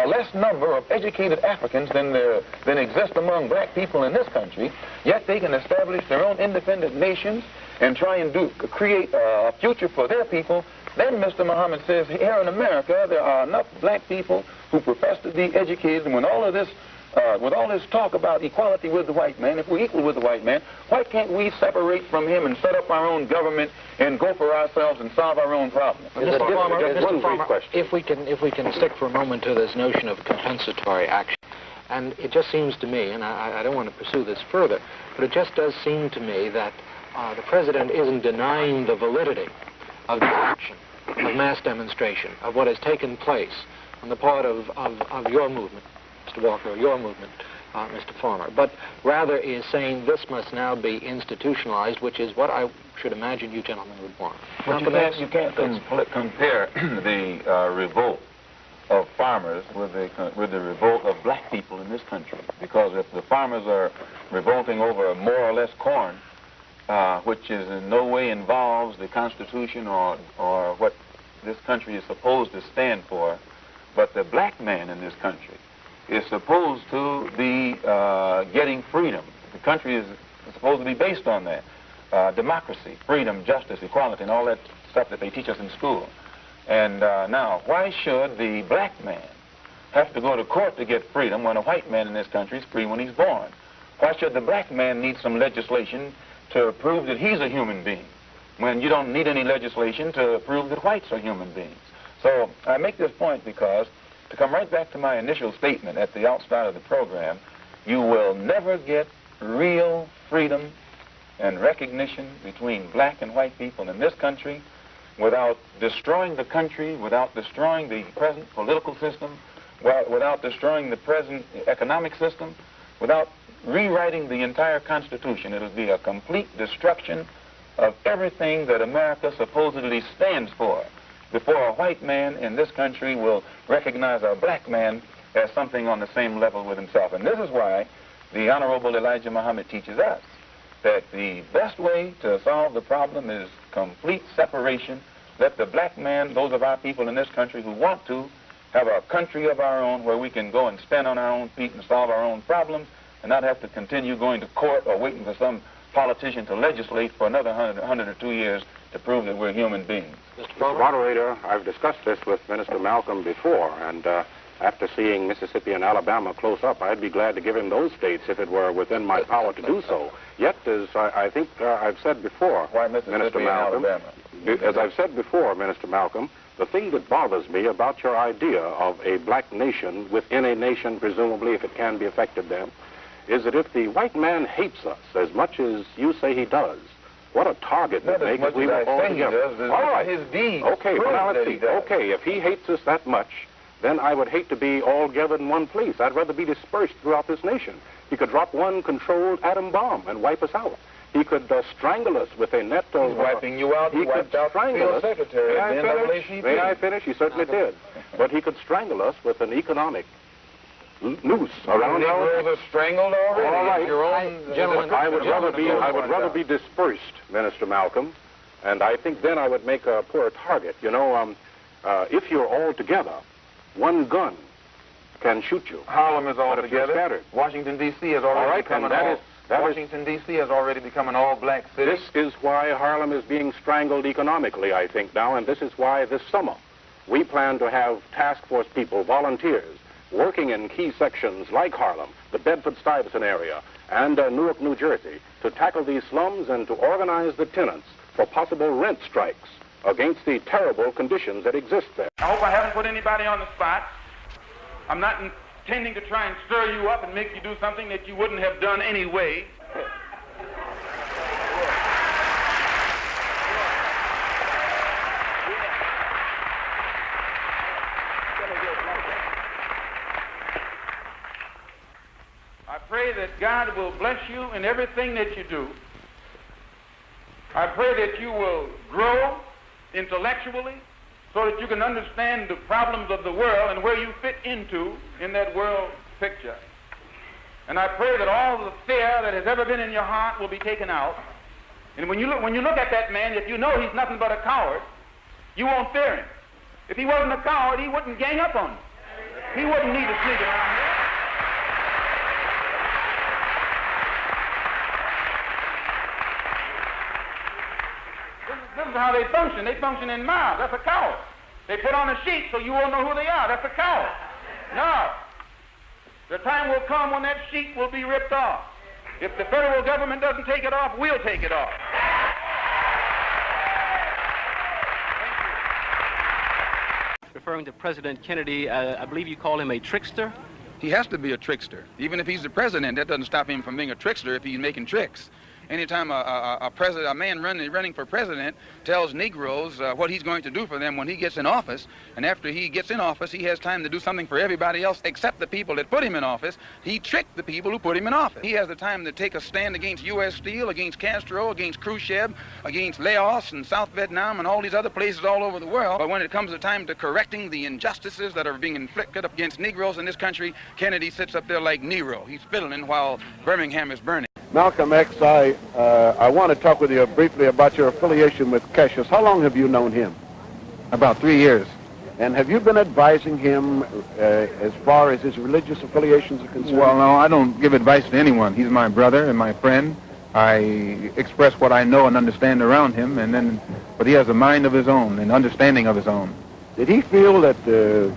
less number of educated Africans than exist among black people in this country, yet they can establish their own independent nations and try and create a future for their people, then Mr. Muhammad says, here in America, there are enough black people who profess to be educated, and with all this talk about equality with the white man, if we're equal with the white man, why can't we separate from him and set up our own government and go for ourselves and solve our own problems? Mr. Farmer, if we can stick for a moment to this notion of compensatory action, and it just seems to me, and I don't want to pursue this further, but it just does seem to me that the president isn't denying the validity of the action, of mass demonstration, of what has taken place on the part of your movement, Mr. Walker, your movement, Mr. Farmer, but rather is saying this must now be institutionalized, which is what I should imagine you gentlemen would want. But you can't compare the revolt of farmers with the revolt of black people in this country, because if the farmers are revolting over more or less corn, which is in no way involves the Constitution or what this country is supposed to stand for, but the black man in this country is supposed to be getting freedom. The country is supposed to be based on that. Democracy, freedom, justice, equality, and all that stuff that they teach us in school. And now, why should the black man have to go to court to get freedom when a white man in this country is free when he's born? Why should the black man need some legislation to prove that he's a human being? when you don't need any legislation to prove that whites are human beings. So I make this point because, to come right back to my initial statement at the outset of the program, you will never get real freedom and recognition between black and white people in this country without destroying the country, without destroying the present political system, without destroying the present economic system, without rewriting the entire Constitution. It'll be a complete destruction of everything that America supposedly stands for before a white man in this country will recognize a black man as something on the same level with himself. And this is why the Honorable Elijah Muhammad teaches us that the best way to solve the problem is complete separation. Let the black man, those of our people in this country who want to, have a country of our own where we can go and stand on our own feet and solve our own problems and not have to continue going to court or waiting for some politician to legislate for another 100 or 2 years to prove that we're human beings. Mr. Moderator, I've discussed this with Minister Malcolm before, and after seeing Mississippi and Alabama close up, I'd be glad to give him those states if it were within my power to do so. Yet, as I think I've said before, why Mississippi Malcolm, and Alabama? As I've said before, Minister Malcolm, the thing that bothers me about your idea of a black nation within a nation, presumably if it can be effected then, is that if the white man hates us as much as you say he does, what a target would make if we were all together. All right. His deeds. Okay, well, now let's see. Okay, if he hates us that much, then I would hate to be all gathered in one place. I'd rather be dispersed throughout this nation. He could drop one controlled atom bomb and wipe us out. He could strangle us with a net of... He's wiping you out. He could strangle us. Secretary May I finish? He certainly did. But he could strangle us with an economic noose around our neck. Strangled already. All right, your own gentlemen. I would rather be dispersed, Minister Malcolm, and I think then I would make a poorer target. You know, if you're all together, one gun can shoot you. Harlem is all But if you're together. scattered. Washington D.C. has already become Washington D.C. has already become an all-black city. This is why Harlem is being strangled economically, I think now, and this is why this summer we plan to have task force people, volunteers, working in key sections like Harlem, the Bedford-Stuyvesant area, and Newark, New Jersey, to tackle these slums and to organize the tenants for possible rent strikes against the terrible conditions that exist there. I hope I haven't put anybody on the spot. I'm not intending to try and stir you up and make you do something that you wouldn't have done anyway. I pray that God will bless you in everything that you do. I pray that you will grow intellectually so that you can understand the problems of the world and where you fit into in that world picture. And I pray that all the fear that has ever been in your heart will be taken out. And when you look at that man, if you know he's nothing but a coward, you won't fear him. If he wasn't a coward, he wouldn't gang up on you. He wouldn't need to sneak around here. This is how they function. They function in mobs. That's a coward. They put on a sheet so you won't know who they are. That's a coward. No. The time will come when that sheet will be ripped off. If the federal government doesn't take it off, we'll take it off. Referring to President Kennedy, I believe you call him a trickster? He has to be a trickster. Even if he's the president, that doesn't stop him from being a trickster if he's making tricks. Anytime a man running for president tells Negroes what he's going to do for them when he gets in office, and after he gets in office, he has time to do something for everybody else except the people that put him in office, he tricked the people who put him in office. He has the time to take a stand against U.S. Steel, against Castro, against Khrushchev, against Laos and South Vietnam and all these other places all over the world. But when it comes to time to correcting the injustices that are being inflicted against Negroes in this country, Kennedy sits up there like Nero. He's fiddling while Birmingham is burning. Malcolm X, I want to talk with you briefly about your affiliation with Cassius. How long have you known him? About 3 years. And have you been advising him as far as his religious affiliations are concerned? Well, no, I don't give advice to anyone. He's my brother and my friend. I express what I know and understand around him, but he has a mind of his own and understanding of his own. Did he feel that,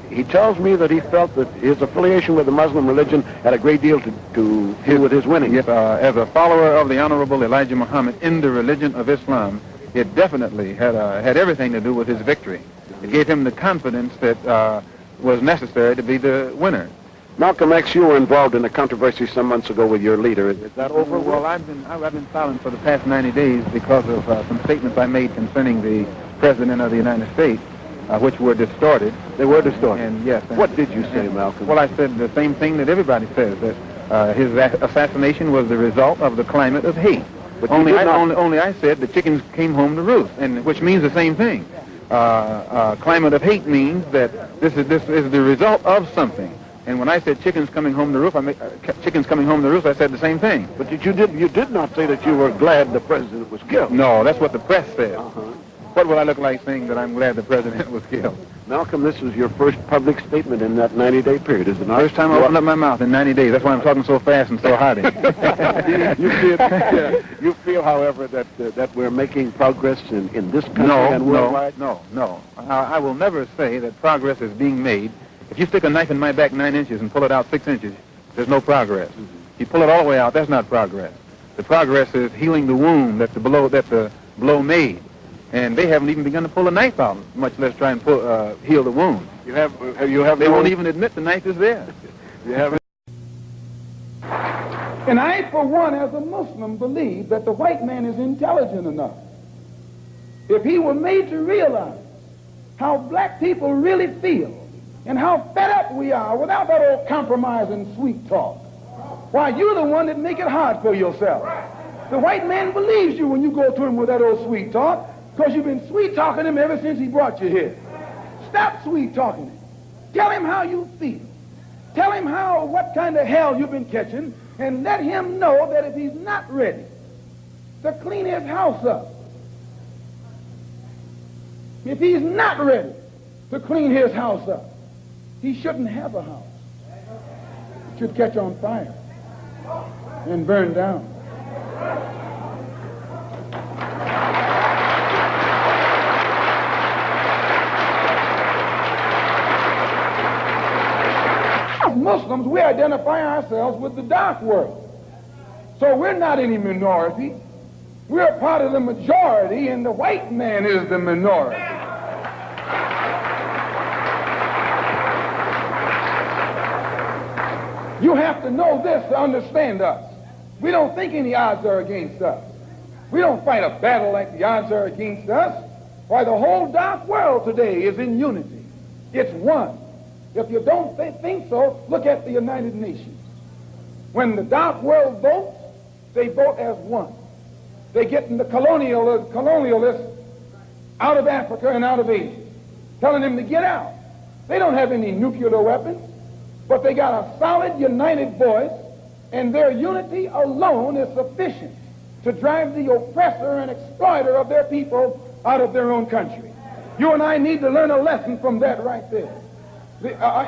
he tells me that he felt that his affiliation with the Muslim religion had a great deal to do with his winning. Yes, as a follower of the Honorable Elijah Muhammad in the religion of Islam, it definitely had everything to do with his victory. It gave him the confidence that was necessary to be the winner. Malcolm X, you were involved in a controversy some months ago with your leader. Is that over? Well, I've been silent for the past 90 days because of some statements I made concerning the President of the United States, which were distorted. They were distorted? And yes. What did you say, Malcolm? Well, I said the same thing that everybody says, that his assassination was the result of the climate of hate. But only I said the chickens came home to roost, and which means the same thing. Climate of hate means that this is the result of something. And when I said chickens coming home to roost, I said the same thing. But you did not say that you were glad the president was killed. No, that's what the press said. What would I look like saying that I'm glad the president was killed? Malcolm, this was your first public statement in that 90-day period, is it not? First time I opened up my mouth in 90 days. That's why I'm talking so fast and so hearty. You feel, however, that we're making progress in this country and worldwide? No. I will never say that progress is being made. If you stick a knife in my back 9 inches and pull it out 6 inches, there's no progress. You pull it all the way out, that's not progress. The progress is healing the wound that the blow made. And they haven't even begun to pull the knife out, much less try and heal the wound. They won't even admit the knife is there. And I, for one, as a Muslim, believe that the white man is intelligent enough. If he were made to realize how black people really feel and how fed up we are without that old compromise and sweet talk, why, you're the one that make it hard for yourself. The white man believes you when you go to him with that old sweet talk, because you've been sweet-talking him ever since he brought you here. Stop sweet-talking him. Tell him how you feel. Tell him what kind of hell you've been catching, and let him know that if he's not ready to clean his house up, if he's not ready to clean his house up, he shouldn't have a house. It should catch on fire and burn down. Muslims, we identify ourselves with the dark world. So we're not any minority. We're part of the majority, and the white man is the minority. You have to know this to understand us. We don't think any odds are against us. We don't fight a battle like the odds are against us. Why, the whole dark world today is in unity. It's one. If you don't think so, look at the United Nations. When the dark world votes, they vote as one. They get the colonialists out of Africa and out of Asia, telling them to get out. They don't have any nuclear weapons, but they got a solid, united voice, and their unity alone is sufficient to drive the oppressor and exploiter of their people out of their own country. You and I need to learn a lesson from that right there.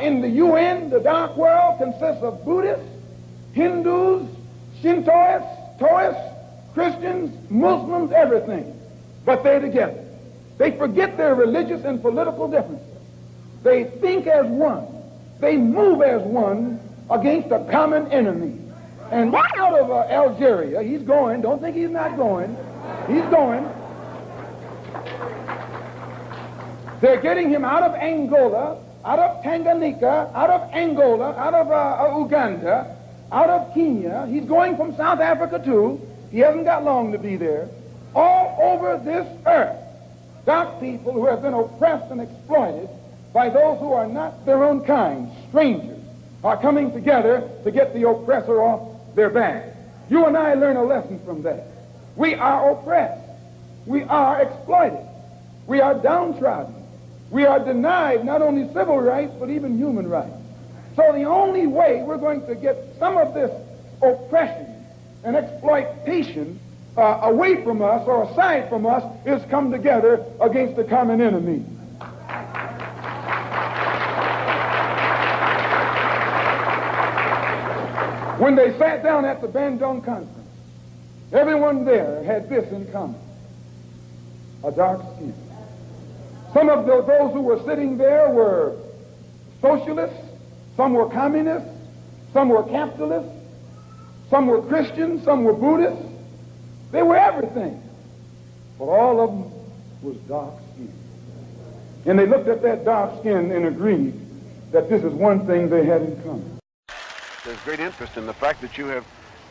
In the UN, the dark world consists of Buddhists, Hindus, Shintoists, Taoists, Christians, Muslims, everything. But they're together. They forget their religious and political differences. They think as one. They move as one against a common enemy. And out of Algeria, he's going. Don't think he's not going. He's going. They're getting him out of Angola, out of Tanganyika, out of Angola, out of Uganda, out of Kenya. He's going from South Africa too. He hasn't got long to be there. All over this earth, dark people who have been oppressed and exploited by those who are not their own kind, strangers, are coming together to get the oppressor off their back. You and I learn a lesson from that. We are oppressed. We are exploited. We are downtrodden. We are denied not only civil rights, but even human rights. So the only way we're going to get some of this oppression and exploitation away from us or aside from us is come together against the common enemy. When they sat down at the Bandung Conference, everyone there had this in common: a dark skin. Some of those who were sitting there were socialists, some were communists, some were capitalists, some were Christians, some were Buddhists. They were everything. for all of them was dark skin. And they looked at that dark skin and agreed that this is one thing they had in common. There's great interest in the fact that you have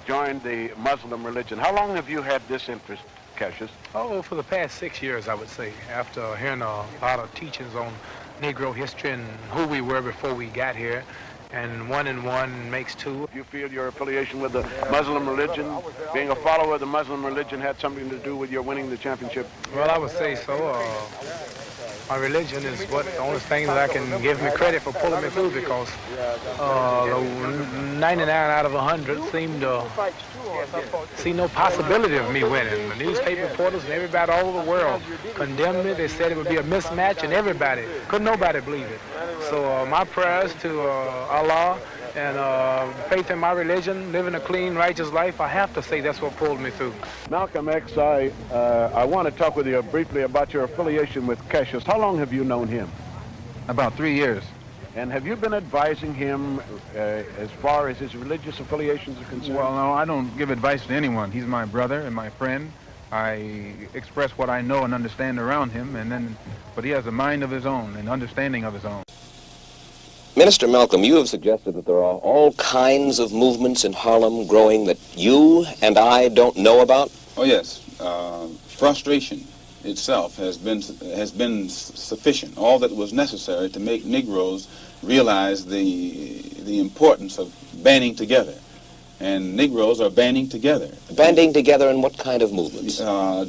joined the Muslim religion. How long have you had this interest, Cassius? Oh, for the past 6 years, I would say, after hearing a lot of teachings on Negro history and who we were before we got here, and 1 and 1 makes 2. You feel your affiliation with the Muslim religion, being a follower of the Muslim religion, had something to do with your winning the championship? Well, I would say so. My religion is the only thing that I can give me credit for pulling me through, because 99 out of 100 seemed to see no possibility of me winning. The newspaper reporters and everybody all over the world condemned me. They said it would be a mismatch, and couldn't nobody believe it. So my prayers to Allah and faith in my religion, living a clean, righteous life, I have to say that's what pulled me through. Malcolm X, I want to talk with you briefly about your affiliation with Cassius. How long have you known him? About 3 years. And have you been advising him as far as his religious affiliations are concerned? Well, no, I don't give advice to anyone. He's my brother and my friend. I express what I know and understand around him, but he has a mind of his own and understanding of his own. Minister Malcolm, you have suggested that there are all kinds of movements in Harlem growing that you and I don't know about? Oh, yes. Frustration itself has been sufficient, all that was necessary to make Negroes realize the importance of banding together. And Negroes are banding together. Banding together in what kind of movements?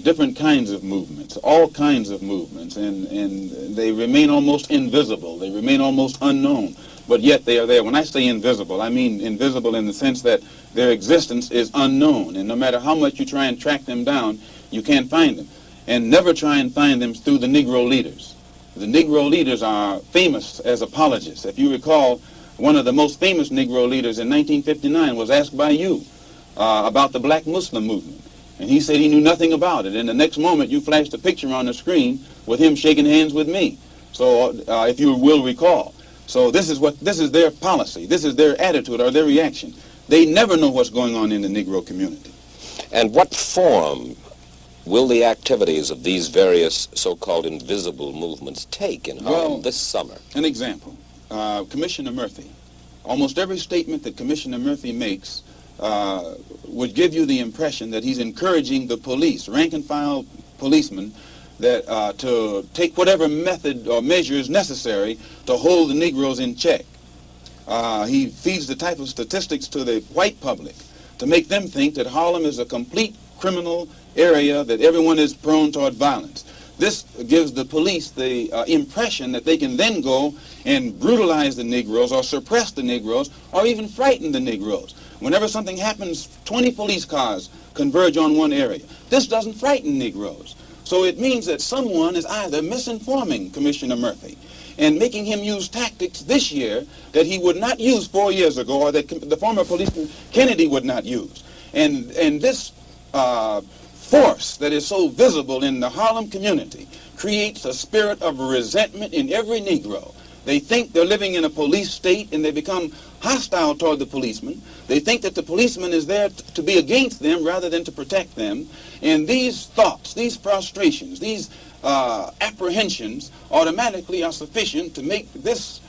Different kinds of movements, all kinds of movements, and they remain almost invisible. They remain almost unknown, but yet they are there. When I say invisible, I mean invisible in the sense that their existence is unknown, and no matter how much you try and track them down, you can't find them. And never try and find them through the Negro leaders. The Negro leaders are famous as apologists. If you recall, one of the most famous Negro leaders in 1959 was asked by you about the black Muslim movement. And he said he knew nothing about it. And the next moment you flashed a picture on the screen with him shaking hands with me. So if you will recall. So this is their policy. This is their attitude or their reaction. They never know what's going on in the Negro community. And what form will the activities of these various so-called invisible movements take in Harlem this summer? An example. Commissioner Murphy. Almost every statement that Commissioner Murphy makes would give you the impression that he's encouraging the police, rank-and-file policemen, that to take whatever method or measures necessary to hold the Negroes in check. He feeds the type of statistics to the white public to make them think that Harlem is a complete criminal area, that everyone is prone toward violence. This gives the police the impression that they can then go and brutalize the Negroes or suppress the Negroes or even frighten the Negroes. Whenever something happens, 20 police cars converge on one area. This doesn't frighten Negroes. So it means that someone is either misinforming Commissioner Murphy and making him use tactics this year that he would not use 4 years ago, or that the former policeman Kennedy would not use. And this force that is so visible in the Harlem community creates a spirit of resentment in every Negro. They think they're living in a police state, and they become hostile toward the policeman. They think that the policeman is there to be against them rather than to protect them. And these thoughts, these frustrations, these apprehensions automatically are sufficient to make these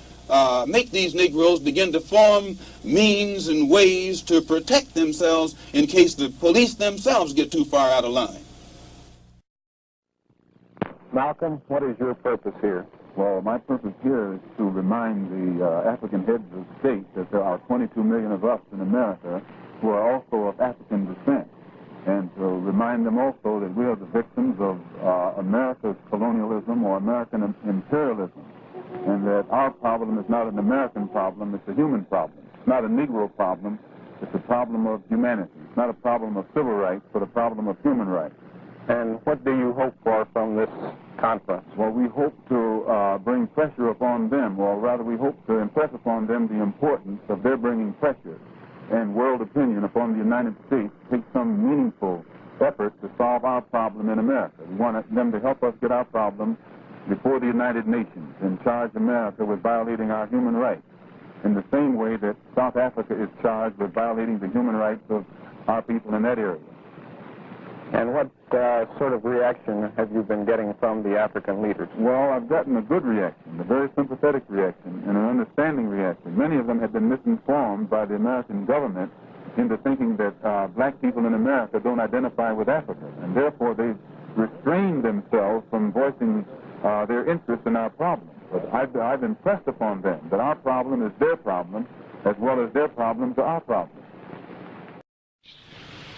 Negroes begin to form means and ways to protect themselves in case the police themselves get too far out of line. Malcolm, what is your purpose here? Well, my purpose here is to remind the African heads of state that there are 22 million of us in America who are also of African descent, and to remind them also that we are the victims of America's colonialism or American imperialism, and that our problem is not an American problem, it's a human problem. It's not a Negro problem, it's a problem of humanity. It's not a problem of civil rights, but a problem of human rights. And what do you hope for from this conference? Well, we hope to bring pressure upon them, or rather we hope to impress upon them the importance of their bringing pressure and world opinion upon the United States to take some meaningful effort to solve our problem in America. We want them to help us get our problem before the United Nations and charge America with violating our human rights in the same way that South Africa is charged with violating the human rights of our people in that area. And what sort of reaction have you been getting from the African leaders? Well, I've gotten a good reaction, a very sympathetic reaction, and an understanding reaction. Many of them had been misinformed by the American government into thinking that black people in America don't identify with Africa, and therefore they've restrained themselves from voicing their interest in our problem. But I've impressed upon them that our problem is their problem, as well as their problems are our problems.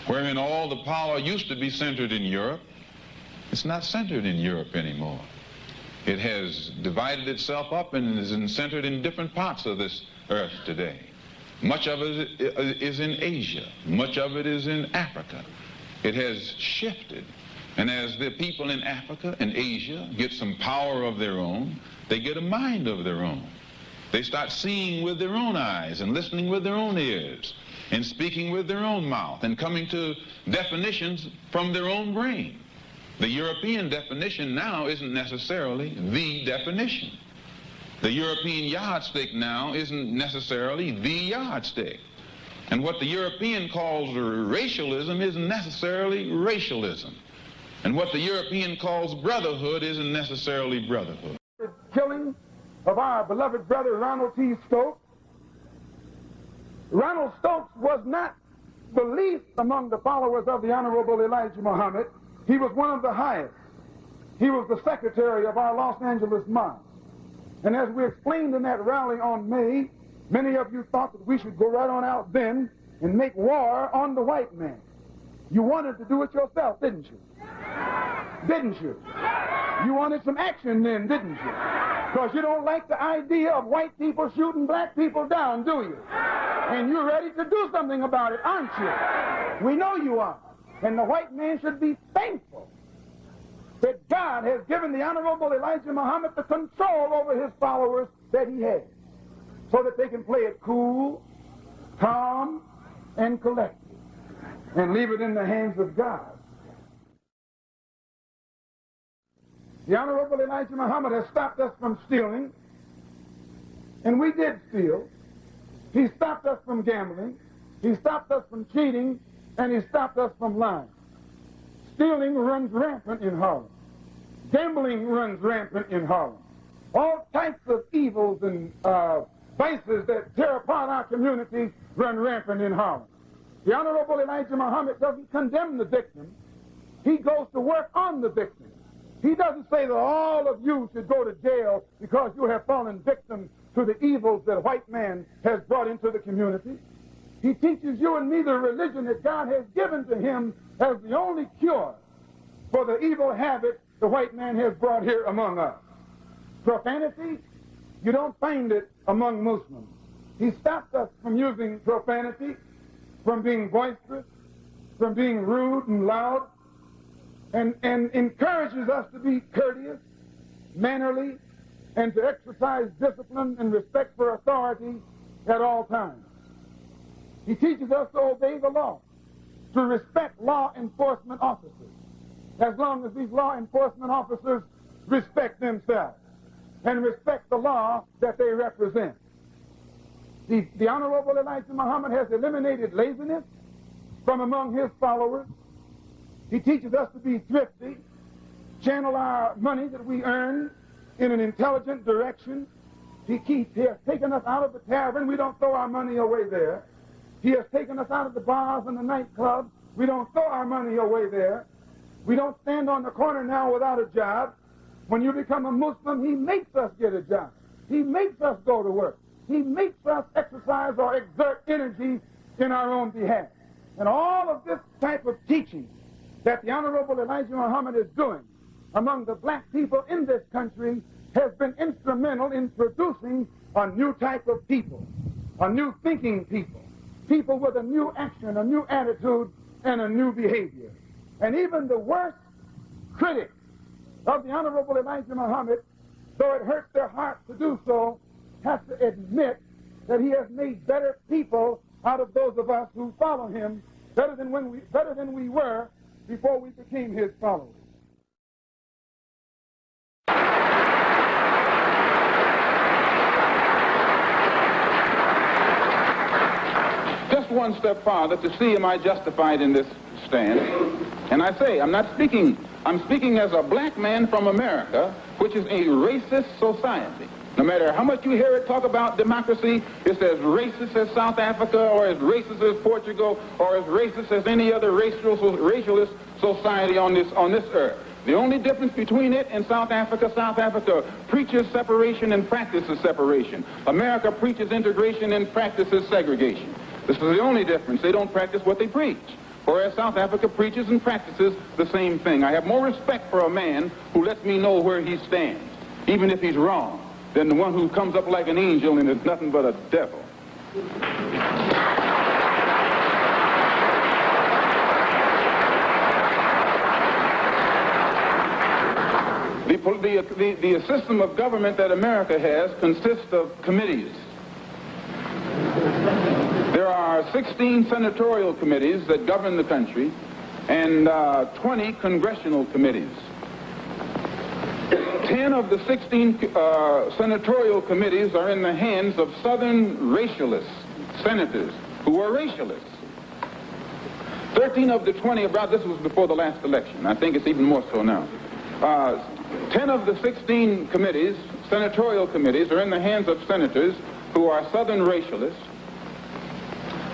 Wherein all the power used to be centered in Europe, it's not centered in Europe anymore. It has divided itself up and is centered in different parts of this earth today. Much of it is in Asia. Much of it is in Africa. It has shifted. And as the people in Africa and Asia get some power of their own, they get a mind of their own. They start seeing with their own eyes and listening with their own ears and speaking with their own mouth and coming to definitions from their own brain. The European definition now isn't necessarily the definition. The European yardstick now isn't necessarily the yardstick. And what the European calls racialism isn't necessarily racialism. And what the European calls brotherhood isn't necessarily brotherhood. The killing of our beloved brother Ronald T. Stokes. Ronald Stokes was not the least among the followers of the Honorable Elijah Muhammad. He was one of the highest. He was the secretary of our Los Angeles Mosque. And as we explained in that rally on May, many of you thought that we should go right on out then and make war on the white man. You wanted to do it yourself, didn't you? Didn't you? You wanted some action then, didn't you? Because you don't like the idea of white people shooting black people down, do you? And you're ready to do something about it, aren't you? We know you are. And the white man should be thankful that God has given the Honorable Elijah Muhammad the control over his followers that he has, so that they can play it cool, calm, and collected, and leave it in the hands of God. The Honorable Elijah Muhammad has stopped us from stealing, and we did steal. He stopped us from gambling. He stopped us from cheating, and he stopped us from lying. Stealing runs rampant in Harlem. Gambling runs rampant in Harlem. All types of evils and vices that tear apart our community run rampant in Harlem. The Honorable Elijah Muhammad doesn't condemn the victim. He goes to work on the victim. He doesn't say that all of you should go to jail because you have fallen victim to the evils that white man has brought into the community. He teaches you and me the religion that God has given to him as the only cure for the evil habit the white man has brought here among us. Profanity, you don't find it among Muslims. He stopped us from using profanity, from being boisterous, from being rude and loud, and encourages us to be courteous, mannerly, and to exercise discipline and respect for authority at all times. He teaches us to obey the law, to respect law enforcement officers, as long as these law enforcement officers respect themselves and respect the law that they represent. The Honorable Elijah Muhammad has eliminated laziness from among his followers. He teaches us to be thrifty, channel our money that we earn in an intelligent direction. He has taken us out of the tavern. We don't throw our money away there. He has taken us out of the bars and the nightclubs. We don't throw our money away there. We don't stand on the corner now without a job. When you become a Muslim, he makes us get a job. He makes us go to work. He makes us exercise or exert energy in our own behalf. And all of this type of teaching that the Honorable Elijah Muhammad is doing among the black people in this country has been instrumental in producing a new type of people, a new thinking people, people with a new action, a new attitude, and a new behavior. And even the worst critics of the Honorable Elijah Muhammad, though it hurts their heart to do so, have to admit that he has made better people out of those of us who follow him, better than we were before we became his followers. Just one step farther to see am I justified in this stand. And I say, I'm speaking as a black man from America, which is a racist society. No matter how much you hear it talk about democracy, it's as racist as South Africa, or as racist as Portugal, or as racist as any other racialist society on this earth. The only difference between it and South Africa preaches separation and practices separation. America preaches integration and practices segregation. This is the only difference. They don't practice what they preach. Whereas South Africa preaches and practices the same thing. I have more respect for a man who lets me know where he stands, even if he's wrong, than the one who comes up like an angel and is nothing but a devil. The system of government that America has consists of committees. There are 16 senatorial committees that govern the country and 20 congressional committees. 10 of the 16 senatorial committees are in the hands of Southern racialist senators who are racialists. 13 of the 20, this was before the last election. I think it's even more so now. 10 of the 16 committees, senatorial committees, are in the hands of senators who are Southern racialists.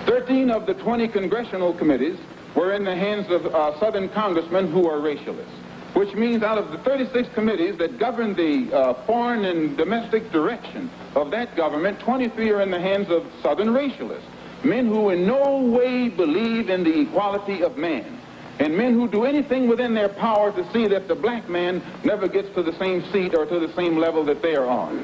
13 of the 20 congressional committees were in the hands of Southern congressmen who are racialists, which means out of the 36 committees that govern the foreign and domestic direction of that government, 23 are in the hands of Southern racialists, men who in no way believe in the equality of man, and men who do anything within their power to see that the black man never gets to the same seat or to the same level that they are on.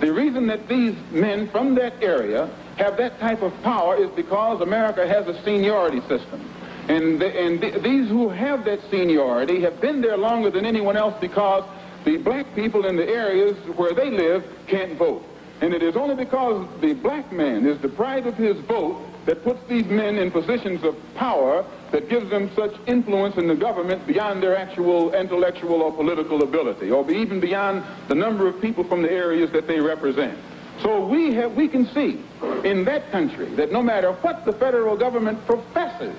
The reason that these men from that area have that type of power is because America has a seniority system. And these who have that seniority have been there longer than anyone else because the black people in the areas where they live can't vote. And it is only because the black man is deprived of his vote that puts these men in positions of power that gives them such influence in the government beyond their actual intellectual or political ability, or even beyond the number of people from the areas that they represent. So we can see in that country that no matter what the federal government professes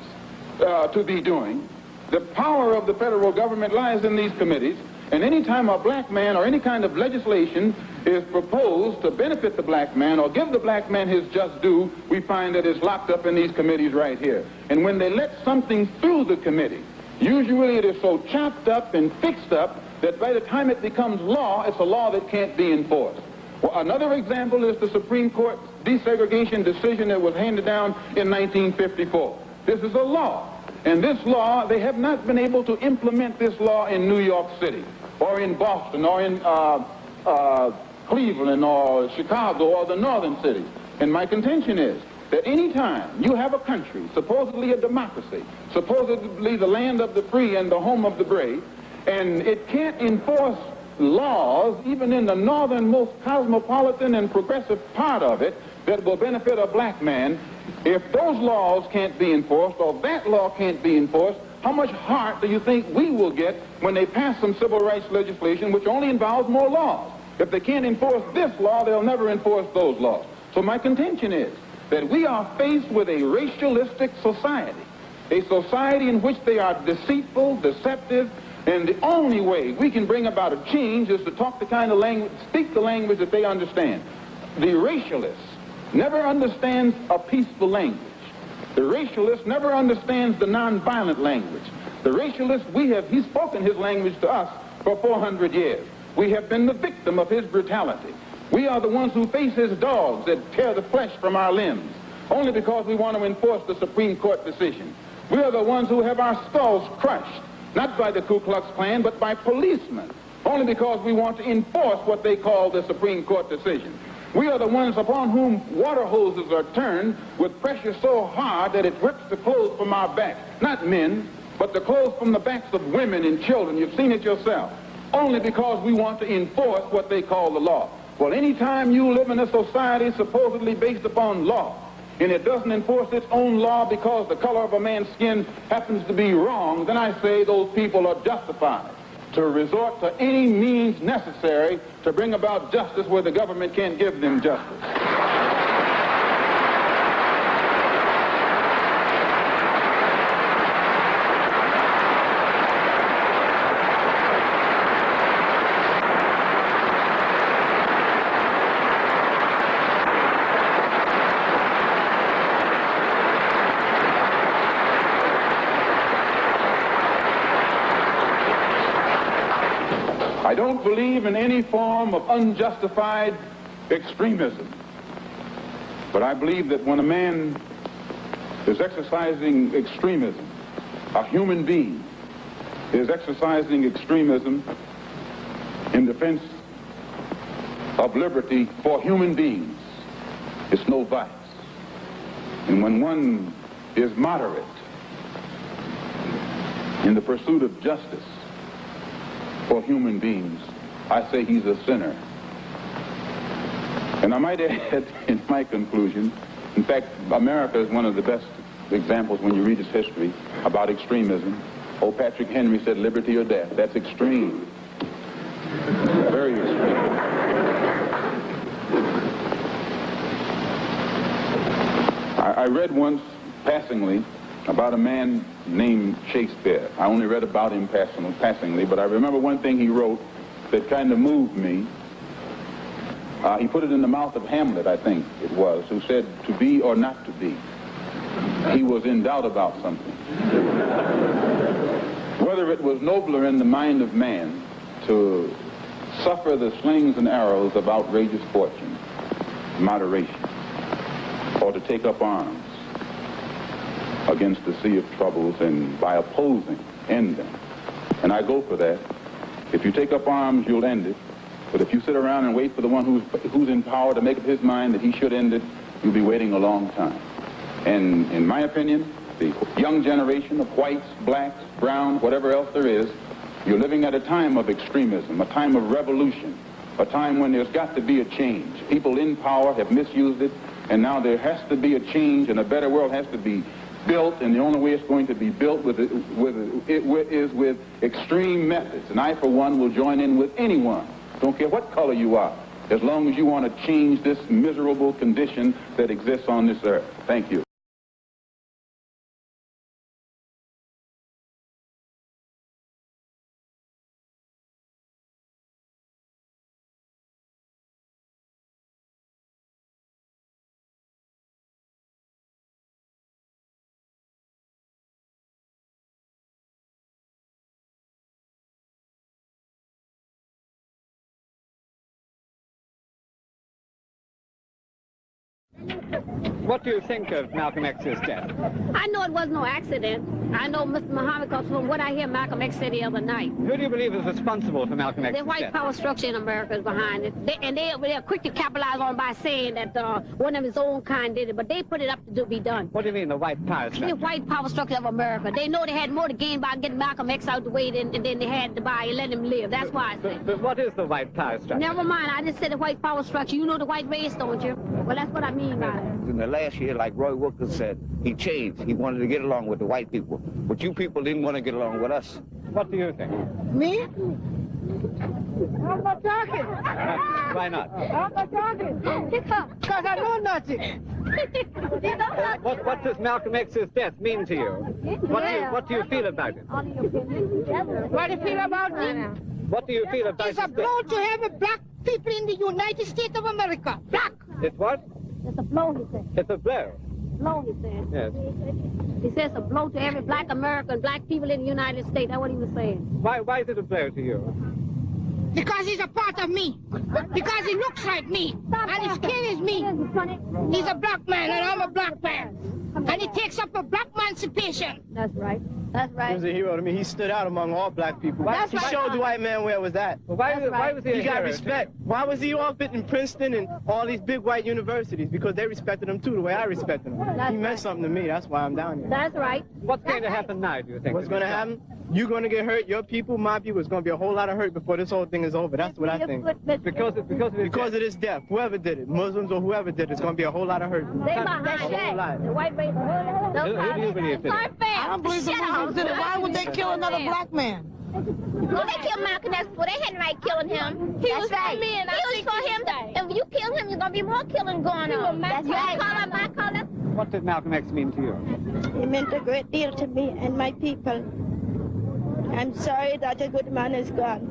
to be doing, the power of the federal government lies in these committees, and any time a black man or any kind of legislation is proposed to benefit the black man or give the black man his just due, we find that it's locked up in these committees right here. And when they let something through the committee, usually it is so chopped up and fixed up that by the time it becomes law, it's a law that can't be enforced. Well, another example is the Supreme Court desegregation decision that was handed down in 1954. This is a law. And this law, they have not been able to implement this law in New York City or in Boston or in Cleveland or Chicago or the northern cities. And my contention is that any time you have a country, supposedly a democracy, supposedly the land of the free and the home of the brave, and it can't enforce laws, even in the northernmost cosmopolitan and progressive part of it, that will benefit a black man, if those laws can't be enforced or that law can't be enforced, how much heart do you think we will get when they pass some civil rights legislation which only involves more laws? If they can't enforce this law, they'll never enforce those laws. So my contention is that we are faced with a racialistic society, a society in which they are deceitful, deceptive, and the only way we can bring about a change is to talk the kind of language, speak the language that they understand. The racialist never understands a peaceful language. The racialist never understands the nonviolent language. The racialist, he's spoken his language to us for 400 years. We have been the victim of his brutality. We are the ones who face his dogs that tear the flesh from our limbs, only because we want to enforce the Supreme Court decision. We are the ones who have our skulls crushed, not by the Ku Klux Klan, but by policemen, only because we want to enforce what they call the Supreme Court decision. We are the ones upon whom water hoses are turned with pressure so hard that it rips the clothes from our backs. Not men, but the clothes from the backs of women and children. You've seen it yourself. Only because we want to enforce what they call the law. Well, anytime you live in a society supposedly based upon law, and it doesn't enforce its own law because the color of a man's skin happens to be wrong, then I say those people are justified to resort to any means necessary to bring about justice where the government can't give them justice. don't believe in any form of unjustified extremism. But I believe that when a man is exercising extremism, a human being is exercising extremism in defense of liberty for human beings, it's no vice. And when one is moderate in the pursuit of justice for human beings, I say he's a sinner. And I might add in my conclusion, in fact, America is one of the best examples when you read its history about extremism. Old Patrick Henry said liberty or death. That's extreme. Very extreme. I read once, passingly, about a man named Shakespeare. I only read about him passingly, but I remember one thing he wrote that kind of moved me. He put it in the mouth of Hamlet, I think it was, who said, to be or not to be. He was in doubt about something. Whether it was nobler in the mind of man to suffer the slings and arrows of outrageous fortune, moderation, or to take up arms against the sea of troubles and by opposing, end them. And I go for that. If you take up arms, you'll end it. But if you sit around and wait for the one who's in power to make up his mind that he should end it, you'll be waiting a long time. And in my opinion, the young generation of whites, blacks, browns, whatever else there is, you're living at a time of extremism, a time of revolution, a time when there's got to be a change. People in power have misused it, and now there has to be a change, and a better world has to be built, and the only way it's going to be built is with extreme methods. And I, for one, will join in with anyone, don't care what color you are, as long as you want to change this miserable condition that exists on this earth. Thank you. What do you think of Malcolm X's death? I know it was no accident. I know Mr. Muhammad, because from what I hear Malcolm X said the other night. Who do you believe is responsible for Malcolm X's The white death? power structure in America is behind it. They're quick to capitalize on by saying that one of his own kind did it, but they put it up to be done. What do you mean, the white power structure? The white power structure of America. They know they had more to gain by getting Malcolm X out the way than they had to buy and let him live. That's why I say. But what is the white power structure? Never mind, I just said the white power structure. You know the white race, don't you? Well, that's what I mean by it. In the last year, like Roy Wilkins said, he changed. He wanted to get along with the white people. But you people didn't want to get along with us. What do you think? Me? I'm not talking. Why not? I'm not talking. Because I know nothing. What does Malcolm X's death mean to you? What do you feel about it? What do you feel about me? What do you feel about it? It's a blow to every black people in the United States of America. Black. It's what? It's a blow, he said. It's a blow. Blow, he said. Yes. He says a blow to every black American, black people in the United States. That's what he was saying. Why is it a blow to you? Because he's a part of me. Because he looks like me. And his skin is me. He's a black man and I'm a black man. And he takes up for black emancipation. That's right. That's right. He was a hero to me. He stood out among all black people. That's He right. showed the white man where it was at. Well, why was he a He got hero? respect. Why was he off it in Princeton and all these big white universities? Because they respected him too, the way I respected him. That's He meant right. something to me. That's why I'm down here. That's right. What's going to happen now, do you think? What's going to happen? You're going to get hurt. Your people, my people, it's going to be a whole lot of hurt before this whole thing is over. That's what I think. Because of this death. Whoever did it, Muslims or whoever did it, it's going to be a whole lot of hurt. They behind that. The white race. Who do you believe did it? I don't believe the Muslims did it. Why would they kill another black man? Well, they killed Malcolm X, well, they had the right killing him. He was for me, and he was for him. If you kill him, there's going to be more killing going on. That's right. My color. What did Malcolm X mean to you? He meant a great deal to me and my people. I'm sorry that a good man is gone.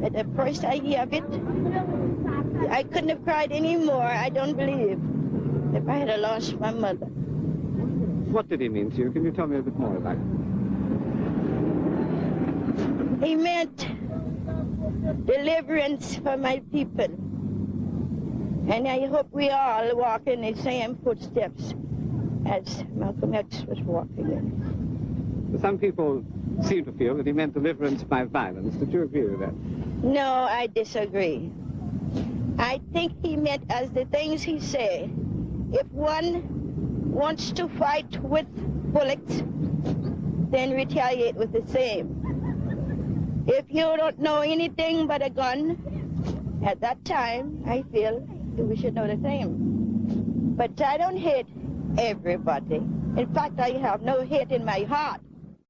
But the first I hear of it, I couldn't have cried anymore, I don't believe, if I had lost my mother. What did he mean to you? Can you tell me a bit more about it? He meant deliverance for my people. And I hope we all walk in the same footsteps as Malcolm X was walking in. Some people seem to feel that he meant deliverance by violence. Did you agree with that? No, I disagree. I think he meant as the things he said. If one wants to fight with bullets, then retaliate with the same. If you don't know anything but a gun, at that time, I feel we should know the same. But I don't hate everybody. In fact, I have no hate in my heart.